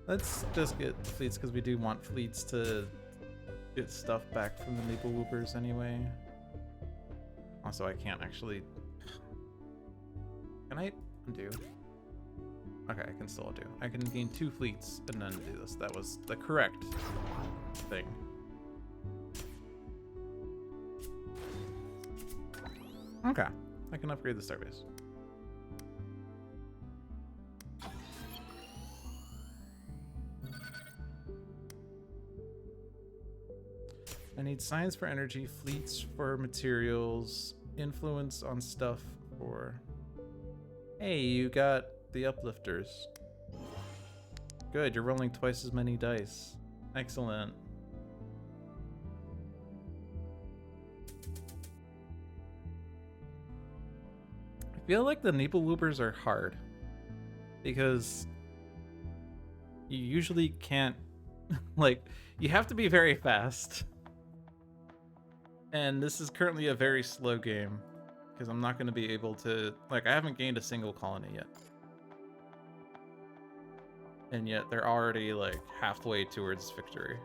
Let's just get fleets, because we do want fleets to get stuff back from the Maple Woopers anyway. Also, I can't actually... Can I undo? Okay, I can still undo. I can gain 2 fleets and then do this. That was the correct thing. Okay, I can upgrade the starbase. I need science for energy, fleets for materials, influence on stuff for... Hey, you got the uplifters. Good, you're rolling twice as many dice. Excellent. I feel like the Nipple Woopers are hard because you usually can't, like, you have to be very fast. And this is currently a very slow game because I'm not going to be able to, like, I haven't gained a single colony yet. And yet they're already, like, halfway towards victory.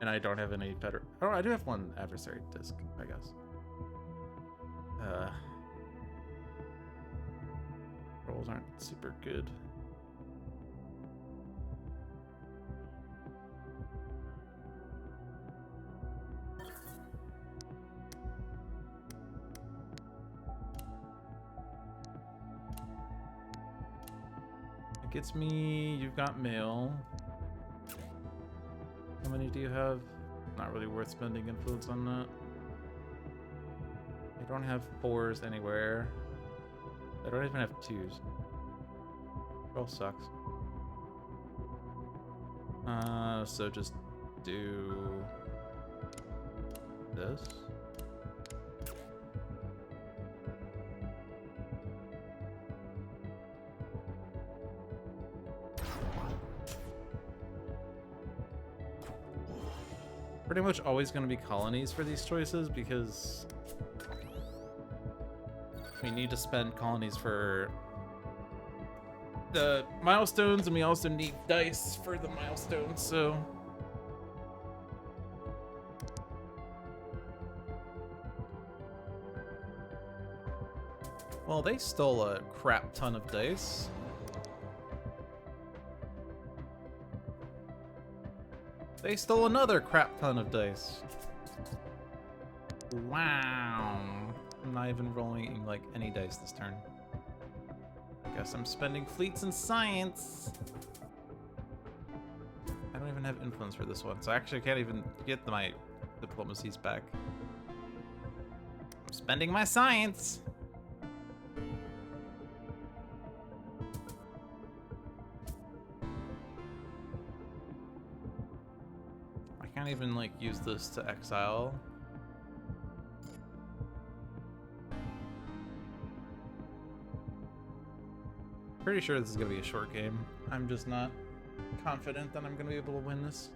And I don't have any better, oh, I do have one adversary disc, I guess. Rolls aren't super good. It gets me, you've got mail. How many do you have? Not really worth spending influence on that. I don't have 4s anywhere. I don't even have 2s. It all sucks. So just do this. Pretty much always going to be colonies for these choices because we need to spend colonies for the milestones, and we also need dice for the milestones, so... Well, they stole a crap ton of dice. They stole another crap ton of dice. Wow. I'm not even rolling like any dice this turn. I guess I'm spending fleets and science. I don't even have influence for this one, so I actually can't even get my diplomacies back. I'm spending my science. I can't even like use this to exile. Pretty sure this is gonna be a short game. I'm just not confident that I'm gonna be able to win this.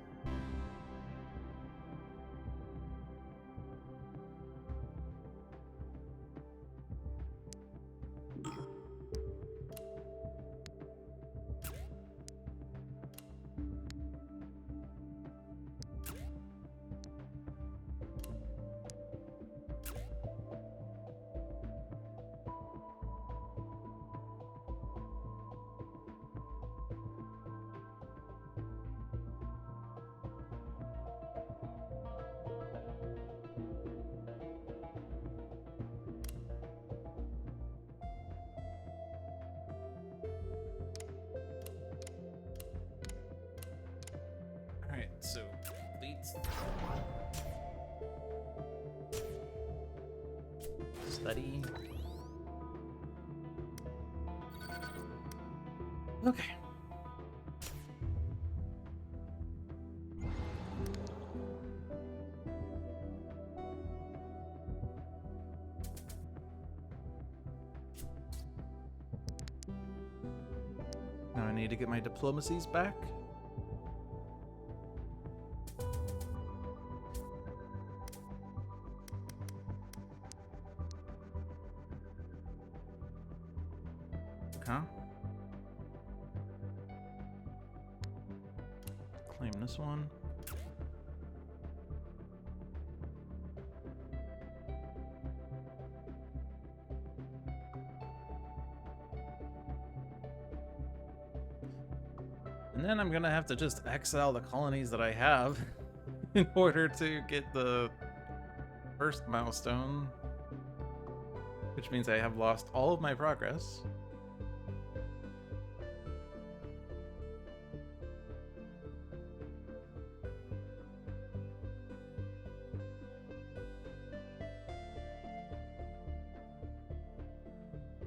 Study. Okay. Now I need to get my diplomacies back. Huh? Claim this one. And then I'm gonna have to just exile the colonies that I have in order to get the first milestone, which means I have lost all of my progress.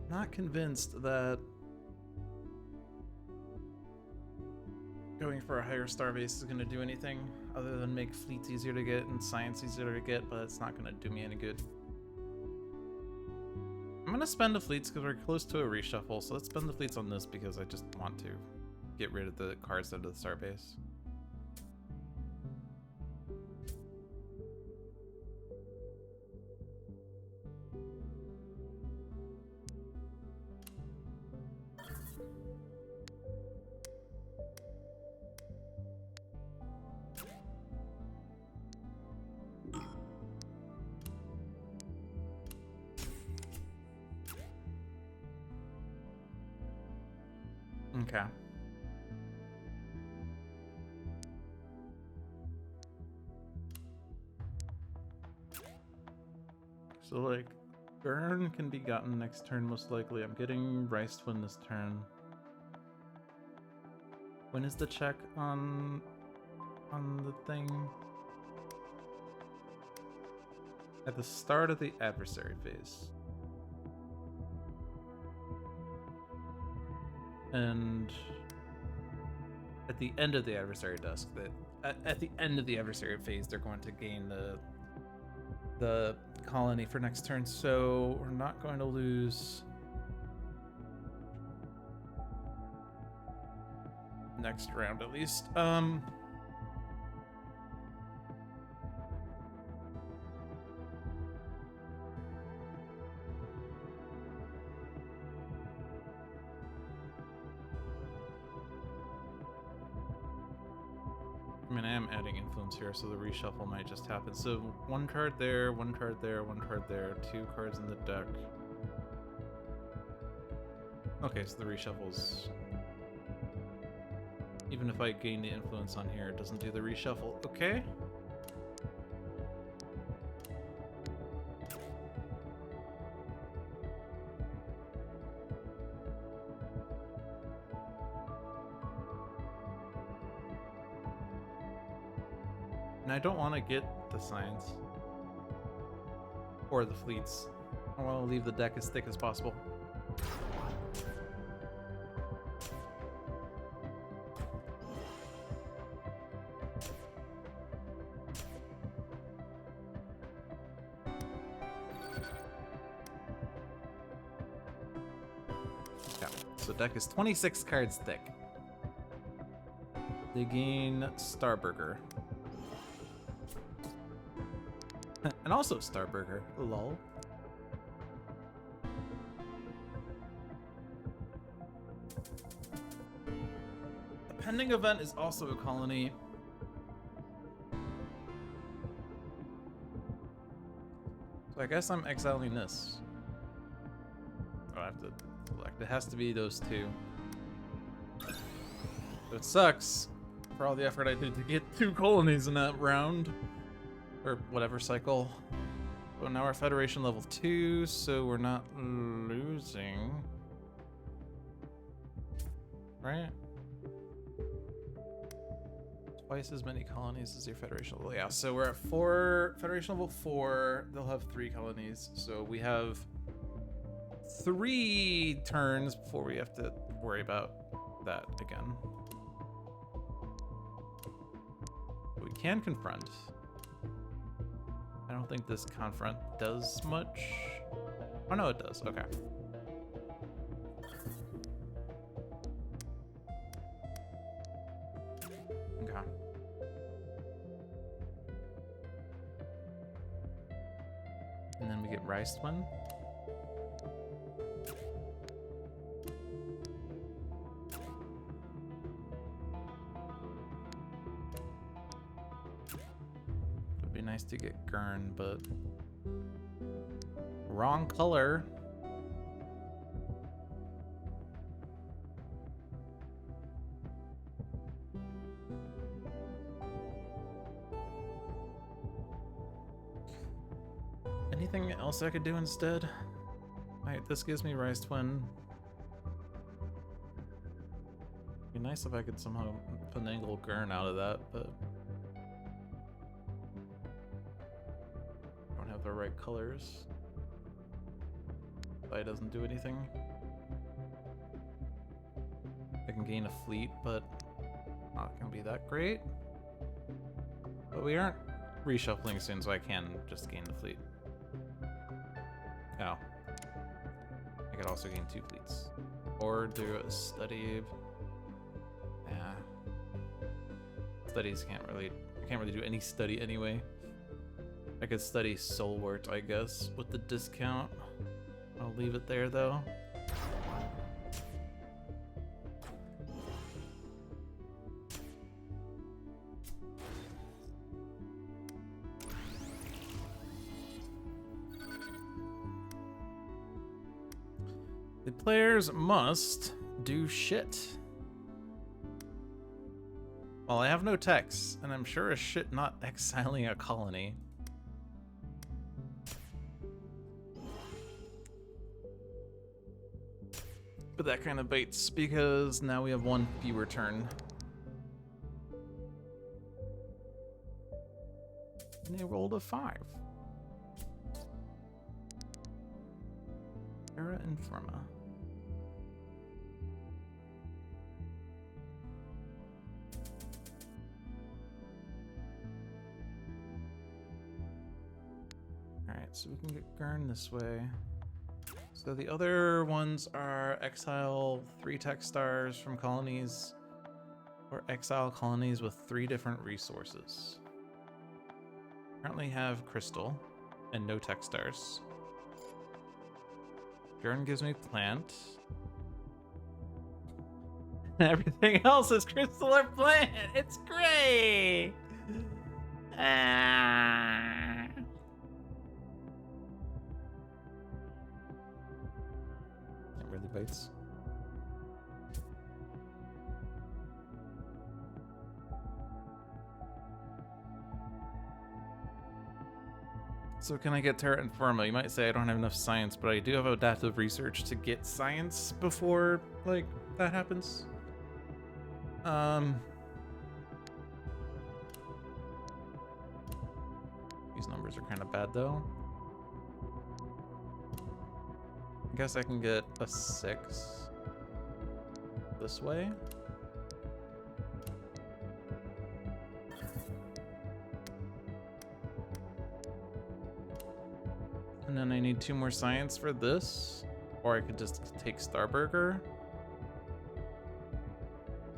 Not convinced that going for a higher starbase is going to do anything other than make fleets easier to get and science easier to get, but it's not going to do me any good. I'm going to spend the fleets because we're close to a reshuffle, so let's spend the fleets on this because I just want to get rid of the cards out of the starbase. Okay. So, like, burn can be gotten next turn, most likely. I'm getting Rice Twin this turn. When is the check on the thing? At the start of the adversary phase. And at the end of the adversary dusk, at the end of the adversary phase, they're going to gain the colony for next turn. So we're not going to lose next round, at least. I mean, I am adding influence here, so the reshuffle might just happen. So one card there, one card there, one card there, 2 cards in the deck. Okay, so the reshuffles. Even if I gain the influence on here, it doesn't do the reshuffle. Okay. And I don't want to get the science or the fleets. I want to leave the deck as thick as possible. Yeah, so deck is 26 cards thick. They gain Starburger. And also Starburger, lol. The pending event is also a colony. So I guess I'm exiling this. Oh, I have to select. It has to be those 2. So it sucks for all the effort I did to get 2 colonies in that round. Or whatever cycle. But now we're Federation level 2, so we're not losing. Right? Twice as many colonies as your Federation level. Yeah, so we're at 4, Federation level 4. They'll have 3 colonies. So we have 3 turns before we have to worry about that again. But we can confront. I don't think this confront does much. Oh no, it does. Okay. Okay. And then we get Rice Twin. Would be nice to get Gurn, but wrong color. Anything else I could do instead? Alright, this gives me Rice Twin. Be nice if I could somehow finagle Gurn out of that, but I don't have the right colors. It doesn't do anything. I can gain a fleet, but not gonna be that great. But we aren't reshuffling soon, so I can just gain the fleet. Oh. I could also gain 2 fleets. Or do a study. Yeah. Studies can't really do any study anyway. I could study Soulwort, I guess, with the discount. I'll leave it there though. The players must do shit. Well, I have no text, and I'm sure as shit not exiling a colony. But that kind of baits, because now we have 1 fewer turn. And they rolled a 5. Terra Infirma. Alright, so we can get Gurn this way. So the other ones are exile 3 tech stars from colonies, or exile colonies with 3 different resources. Currently have crystal and no tech stars. Gurn gives me plant. Everything else is crystal or plant. It's great. It really bites. So can I get Terra Infirma? You might say I don't have enough science, but I do have adaptive research to get science before, like, that happens. These numbers are kind of bad, though. I guess I can get a 6 this way. And then I need 2 more science for this. Or I could just take Starburger.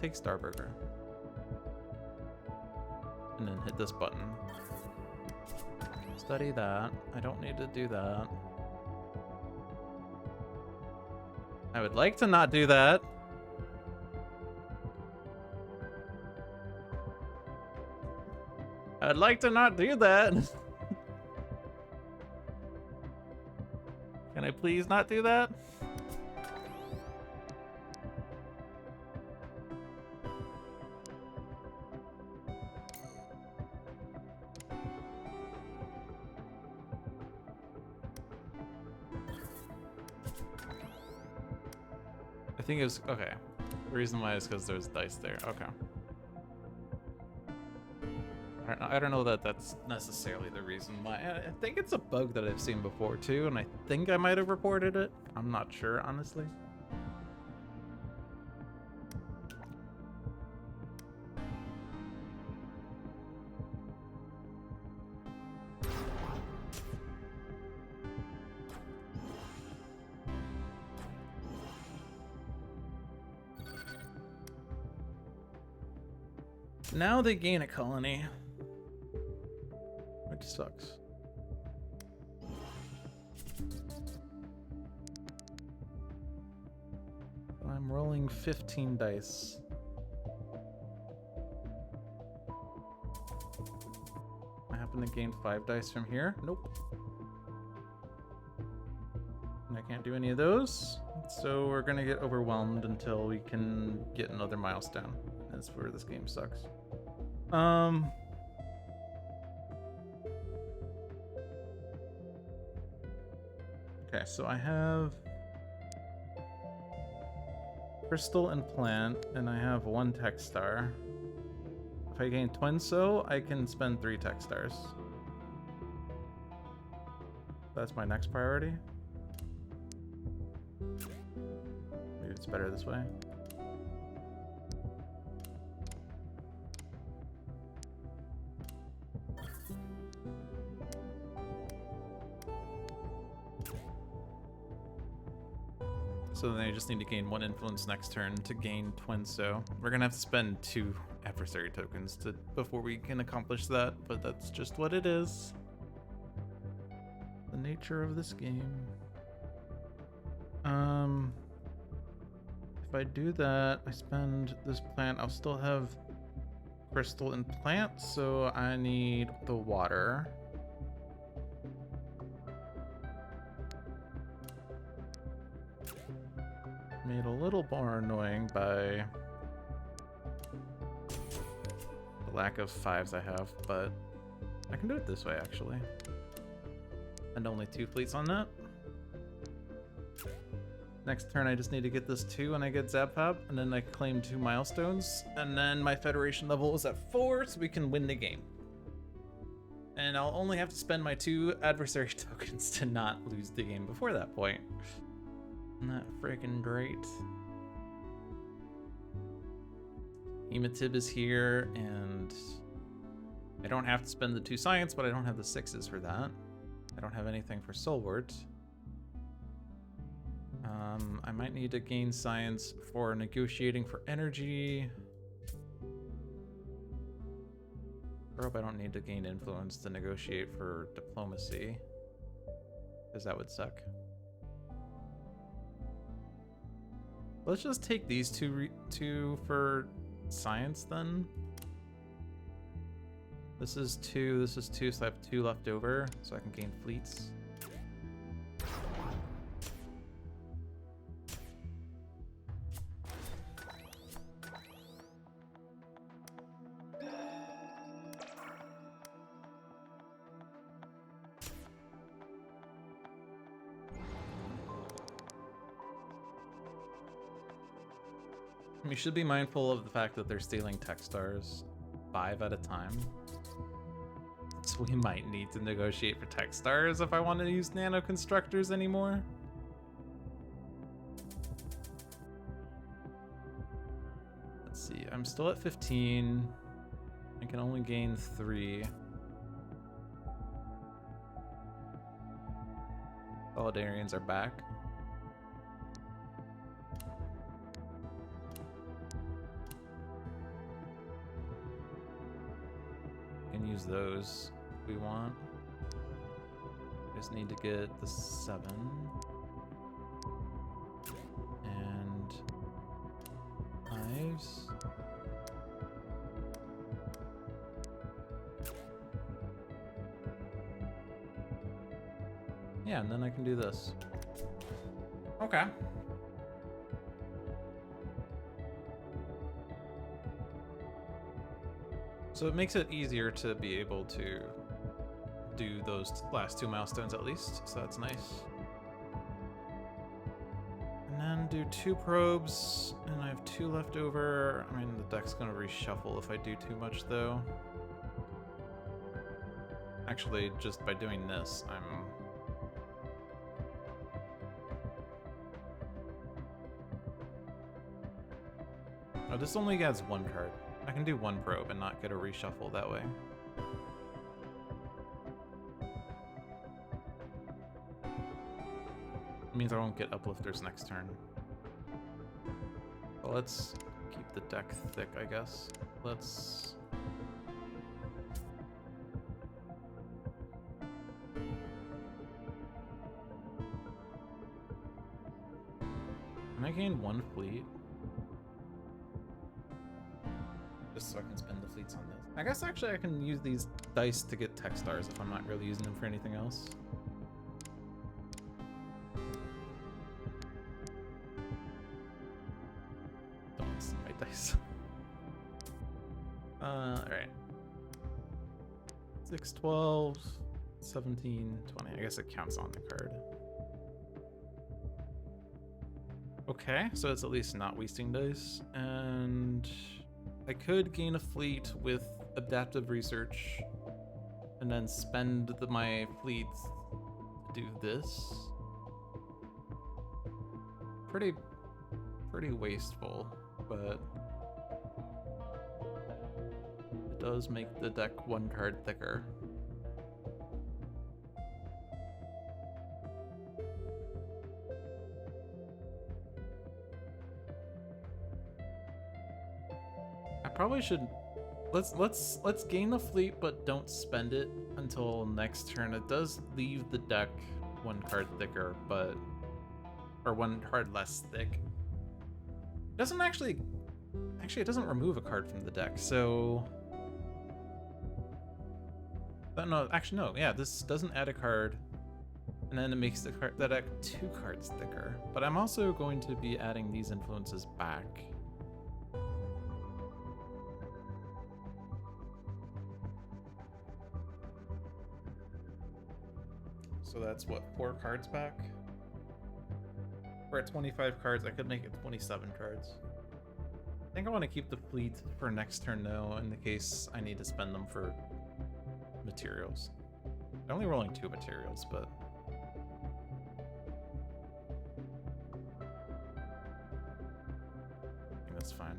Take Starburger. And then hit this button. Study that. I don't need to do that. I would like to not do that. I'd like to not do that. Can I please not do that? I think it was, okay. The reason why is because there's dice there. Okay. I don't know that that's necessarily the reason why. I think it's a bug that I've seen before too, and I think I might have reported it. I'm not sure, honestly. Now they gain a colony, which sucks. I'm rolling 15 dice. I happen to gain 5 dice from here. Nope. And I can't do any of those. So we're gonna get overwhelmed until we can get another milestone. That's where this game sucks. Okay, so I have crystal and plant, and I have 1 tech star. If I gain Twinso, I can spend 3 tech stars. That's my next priority. Maybe it's better this way. So then I just need to gain 1 influence next turn to gain Twinso. We're gonna have to spend 2 adversary tokens before we can accomplish that, but that's just what it is. The nature of this game. If I do that, I spend this plant, I'll still have crystal and plant, so I need the water. Made a little more annoying by the lack of 5s I have, but I can do it this way actually. And only 2 fleets on that. Next turn I just need to get this 2 and I get Zapfab, and then I claim 2 milestones, and then my Federation level is at 4, so we can win the game. And I'll only have to spend my 2 adversary tokens to not lose the game before that point. Not freaking great. Hematib is here, and I don't have to spend the 2 science, but I don't have the 6s for that. I don't have anything for Soulwort. I might need to gain science for negotiating for energy. I hope I don't need to gain influence to negotiate for diplomacy, because that would suck. Let's just take these two for science then. This is 2, this is 2, so I have 2 left over, so I can gain fleets. We should be mindful of the fact that they're stealing tech stars 5 at a time. So we might need to negotiate for tech stars if I want to use nano constructors anymore. Let's see, I'm still at 15. I can only gain 3. Solidarians are back. Use those if we want. Just need to get the 7 and 5s. Yeah, and then I can do this. Okay. So it makes it easier to be able to do those last 2 milestones at least, so that's nice. And then do 2 probes, and I have 2 left over. I mean, the deck's gonna reshuffle if I do too much though. Actually, just by doing this, I'm... Oh, this only adds one card. I can do one probe and not get a reshuffle that way. It means I won't get uplifters next turn. Well, let's keep the deck thick, I guess. Let's... Can I gain one fleet? Just so I can spend the fleets on this. I guess actually I can use these dice to get tech stars if I'm not really using them for anything else. Don't listen to my dice. Alright. 6, 12, 17, 20. I guess it counts on the card. Okay, so it's at least not wasting dice. And I could gain a fleet with adaptive research and then spend my fleets to do this. Pretty wasteful, but it does make the deck one card thicker. Probably should let's gain the fleet but don't spend it until next turn. It does leave the deck one card thicker, but or one card less thick. It doesn't actually it doesn't remove a card from the deck, so no, actually no, yeah, this doesn't add a card, and then it makes the deck 2 cards thicker. But I'm also going to be adding these influences back. So that's what, 4 cards back? We're at 25 cards. I could make it 27 cards. I think I want to keep the fleet for next turn though, in the case I need to spend them for materials. I'm only rolling 2 materials, but I think that's fine.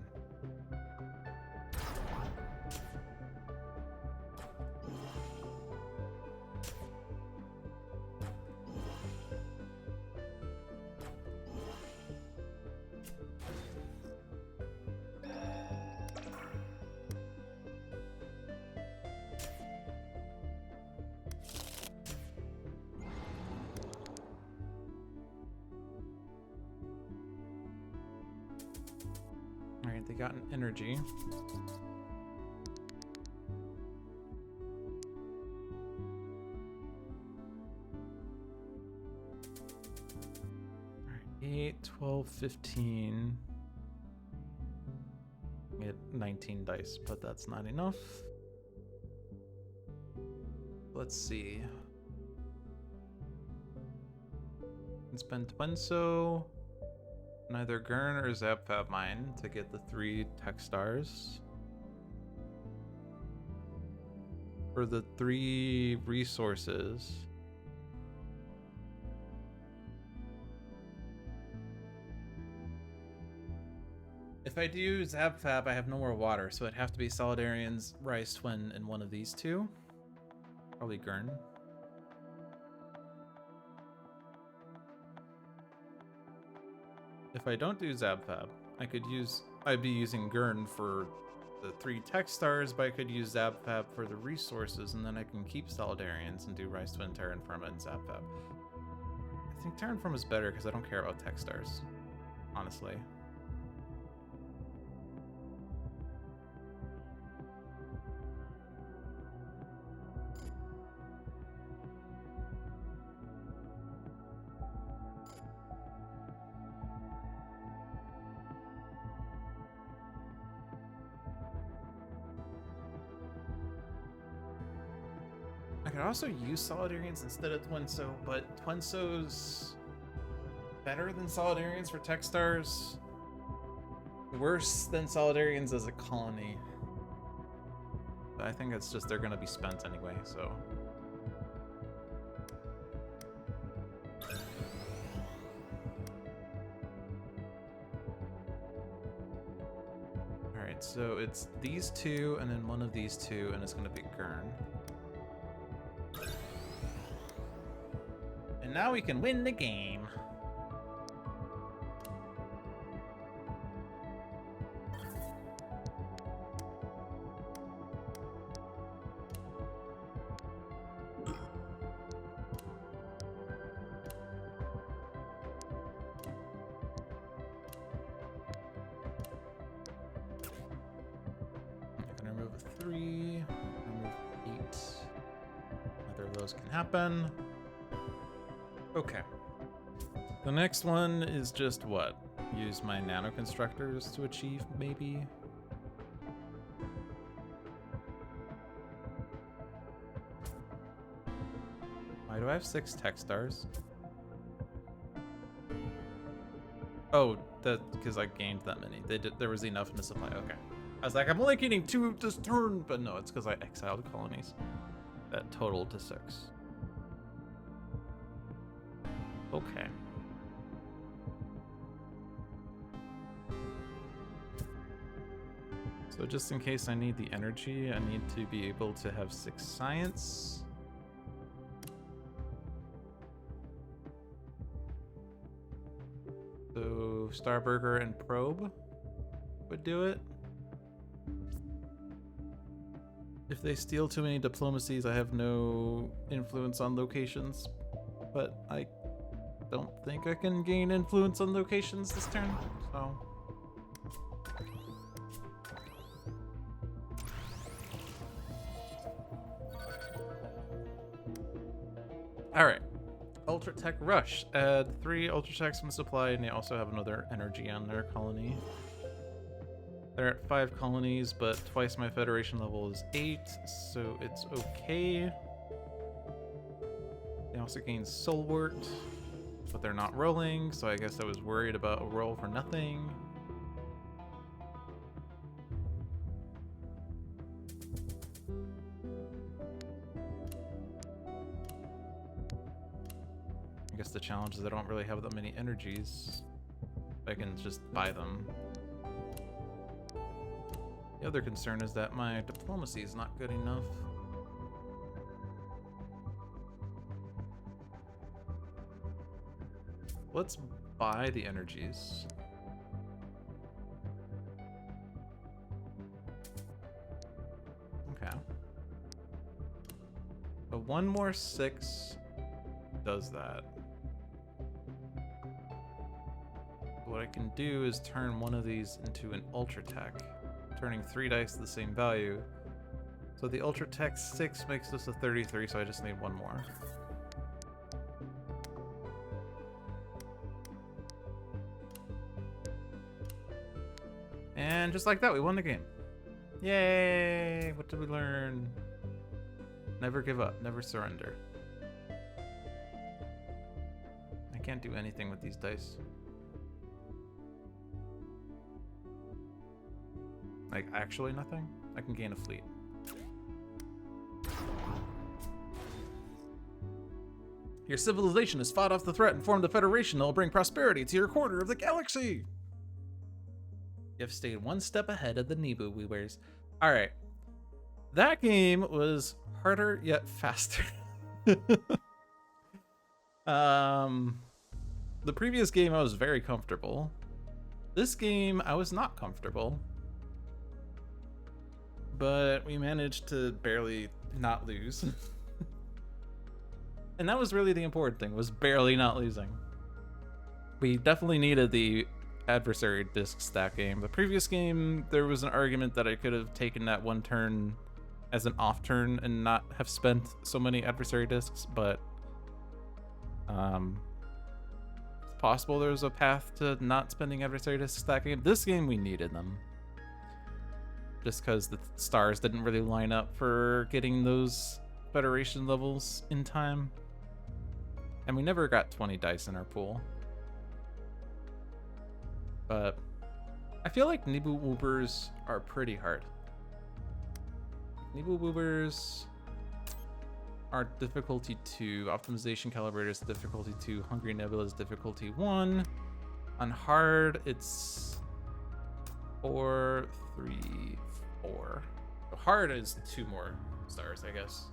Alright, they got an energy. Alright, 8, 12, 15. Get 19 dice, but that's not enough. Let's see. And spend Twenso. Neither Gurn or Zabfab mine to get the 3 tech stars. For the 3 resources. If I do Zabfab, I have no more water, so it'd have to be Solidarian's Rise Twin in one of these 2. Probably Gurn. If I don't do Zabfab, I'd be using Gurn for the 3 tech stars, but I could use Zabfab for the resources, and then I can keep Solidarians and do Rise Twin, Terra Infirma, and Zabfab. I think Terra Infirma is better because I don't care about tech stars, honestly. I could also use Solidarians instead of Twenso, but Twenso's better than Solidarians for tech stars, worse than Solidarians as a colony. But I think it's just they're gonna be spent anyway, so So it's these two and then one of these two, and it's gonna be Gurn. And now we can win the game. I'm gonna remove a 3, remove 8. Neither of those can happen. Okay. The next one is just what? Use my nano constructors to achieve, maybe? Why do I have 6 tech stars? Oh, that's because I gained that many. There was enough in the supply. Okay. I was like, I'm only getting 2 this turn, but no, it's because I exiled colonies. That totaled to 6. Okay. So just in case I need the energy, I need to be able to have 6 science. So Starburger and Probe would do it. If they steal too many diplomacies, I have no influence on locations, but I don't think I can gain influence on locations this turn, so. All right, Ultra Tech Rush. Add 3 Ultra Techs from the supply, and they also have another energy on their colony. They're at 5 colonies, but twice my Federation level is 8, so it's okay. They also gain Soulwort, but they're not rolling, so I guess I was worried about a roll for nothing. I guess the challenge is I don't really have that many energies. I can just buy them. The other concern is that my diplomacy is not good enough. Let's buy the energies. Okay. But 1 more 6 does that. What I can do is turn one of these into an Ultra Tech, turning 3 dice to the same value. So the Ultra Tech 6 makes this a 33, so I just need 1 more. And just like that, we won the game. Yay! What did we learn? Never give up, never surrender. I can't do anything with these dice. Like, actually nothing? I can gain a fleet. Your civilization has fought off the threat and formed a federation that will bring prosperity to your corner of the galaxy! You have stayed 1 step ahead of the Nibu Weavers. Alright. That game was harder yet faster. The previous game I was very comfortable. This game I was not comfortable. But we managed to barely not lose. And that was really the important thing, was barely not losing. We definitely needed the adversary disc stack game. The previous game, there was an argument that I could have taken that 1 turn as an off turn and not have spent so many adversary discs, but it's possible there was a path to not spending adversary discs that game. This game, we needed them. Just because the stars didn't really line up for getting those Federation levels in time. And we never got 20 dice in our pool. But I feel like Nibu Woobers are pretty hard. Nibu Woobers are difficulty 2, Optimization Calibrators difficulty 2, Hungry Nebula's difficulty 1. On hard, it's 4, 3, 4. So hard is 2 more stars, I guess.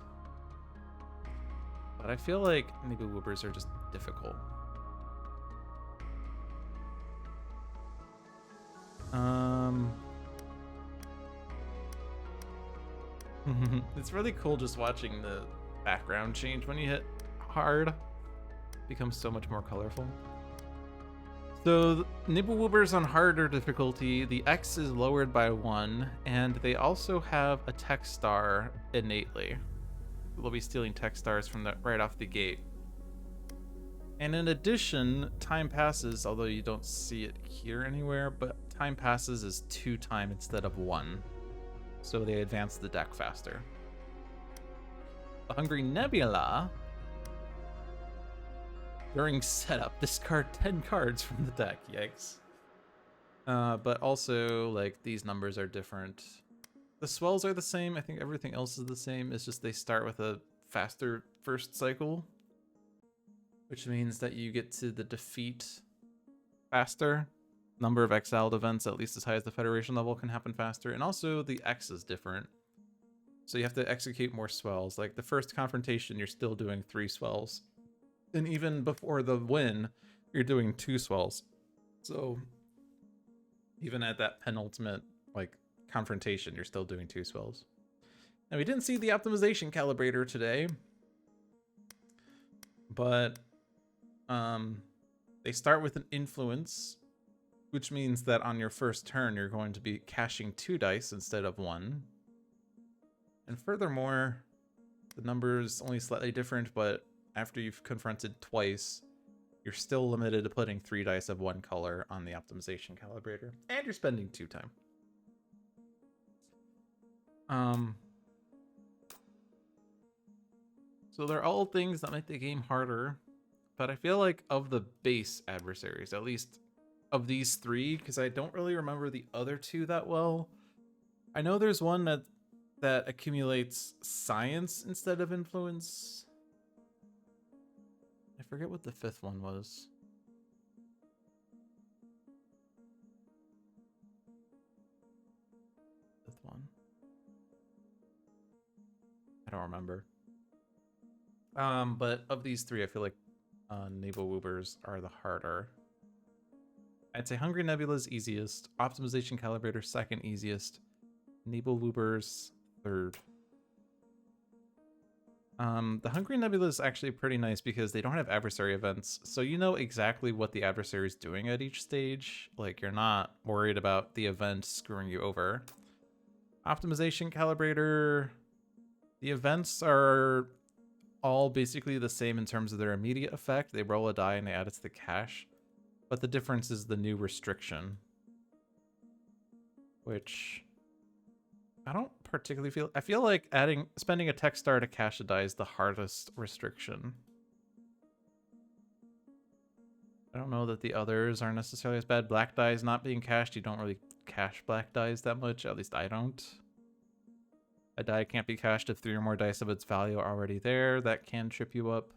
But I feel like Nibble Woopers are just difficult. It's really cool just watching the background change when you hit hard. It becomes so much more colorful. So Nibble Woopers on harder difficulty, the X is lowered by 1, and they also have a tech star innately. We'll be stealing tech stars from right off the gate. And in addition, time passes, although you don't see it here anywhere, but time passes is 2 times instead of 1. So they advance the deck faster. The Hungry Nebula, during setup, discard 10 cards from the deck. Yikes. But also, like, these numbers are different. The swells are the same. I think everything else is the same. It's just they start with a faster first cycle, which means that you get to the defeat faster. Number of exiled events, at least as high as the Federation level, can happen faster. And also the X is different. So you have to execute more swells. Like the first confrontation, you're still doing 3 swells. And even before the win, you're doing 2 swells. So even at that penultimate, like, confrontation, you're still doing 2 swells. Now, we didn't see the optimization calibrator today, but they start with an influence, which means that on your first turn, you're going to be cashing 2 dice instead of 1. And furthermore, the number's only slightly different, but after you've confronted twice, you're still limited to putting 3 dice of 1 color on the optimization calibrator. And you're spending 2 time. So they're all things that make the game harder, but I feel like of the base adversaries, at least of these 3, because I don't really remember the other 2 that well. I know there's one that accumulates science instead of influence. I forget what the 5th one was. I don't remember. But of these 3, I feel like Nibble Woopers are the harder. I'd say Hungry Nebula's easiest, Optimization Calibrator 2nd easiest, Nibble Woopers 3rd. The Hungry Nebula is actually pretty nice because they don't have adversary events, so you know exactly what the adversary is doing at each stage. Like, you're not worried about the event screwing you over. Optimization Calibrator, the events are all basically the same in terms of their immediate effect. They roll a die and they add it to the cache. But the difference is the new restriction, which I don't particularly feel. I feel like spending a tech star to cache a die is the hardest restriction. I don't know that the others are necessarily as bad. Black dies not being cached, you don't really cache black dies that much. At least I don't. A die can't be cached if 3 or more dice of its value are already there. That can trip you up.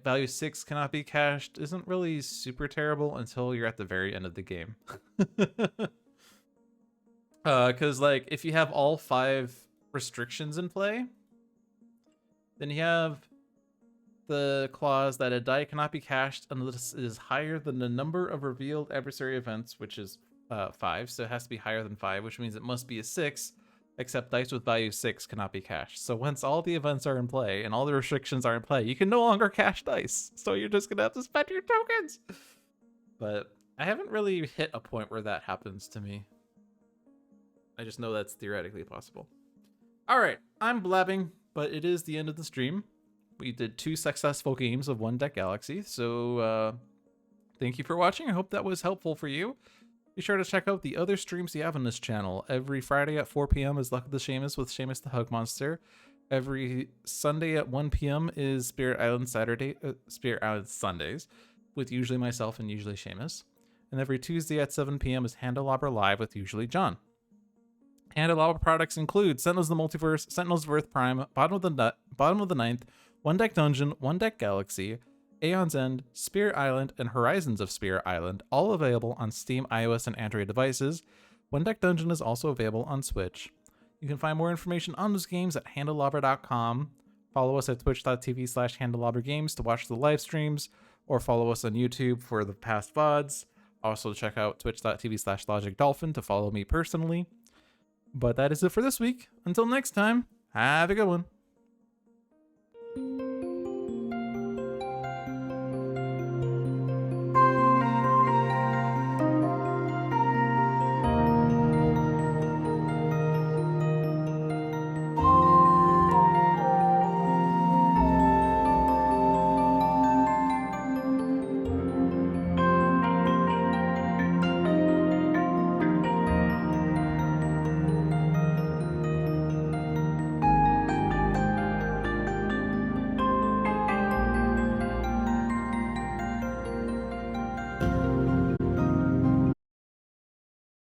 Value 6 cannot be cached isn't really super terrible until you're at the very end of the game. Because, like, if you have all 5 restrictions in play, then you have the clause that a die cannot be cached unless it is higher than the number of revealed adversary events, which is 5. So it has to be higher than 5, which means it must be a 6. Except dice with value 6 cannot be cached. So once all the events are in play and all the restrictions are in play, you can no longer cache dice. So you're just going to have to spend your tokens. But I haven't really hit a point where that happens to me. I just know that's theoretically possible. All right, I'm blabbing, but it is the end of the stream. We did 2 successful games of One Deck Galaxy. So thank you for watching. I hope that was helpful for you. Be sure to check out the other streams we have on this channel. Every Friday at 4 p.m. is Luck of the Seamus with Seamus the Hug Monster. Every Sunday at 1 p.m. is Spirit Island Sundays, with usually myself and usually Seamus. And every Tuesday at 7 p.m. is Handelabra Live with usually John. Handelabra products include Sentinels of the Multiverse, Sentinels of Earth Prime, Bottom of the Ninth, One Deck Dungeon, One Deck Galaxy, Aeon's End, Spirit Island, and Horizons of Spirit Island, all available on Steam, iOS, and Android devices. One Deck Dungeon is also available on Switch. You can find more information on those games at handelabra.com. Follow us at twitch.tv/handelabragames to watch the live streams, or follow us on YouTube for the past VODs. Also check out twitch.tv/logicdolphin to follow me personally. But that is it for this week. Until next time, have a good one.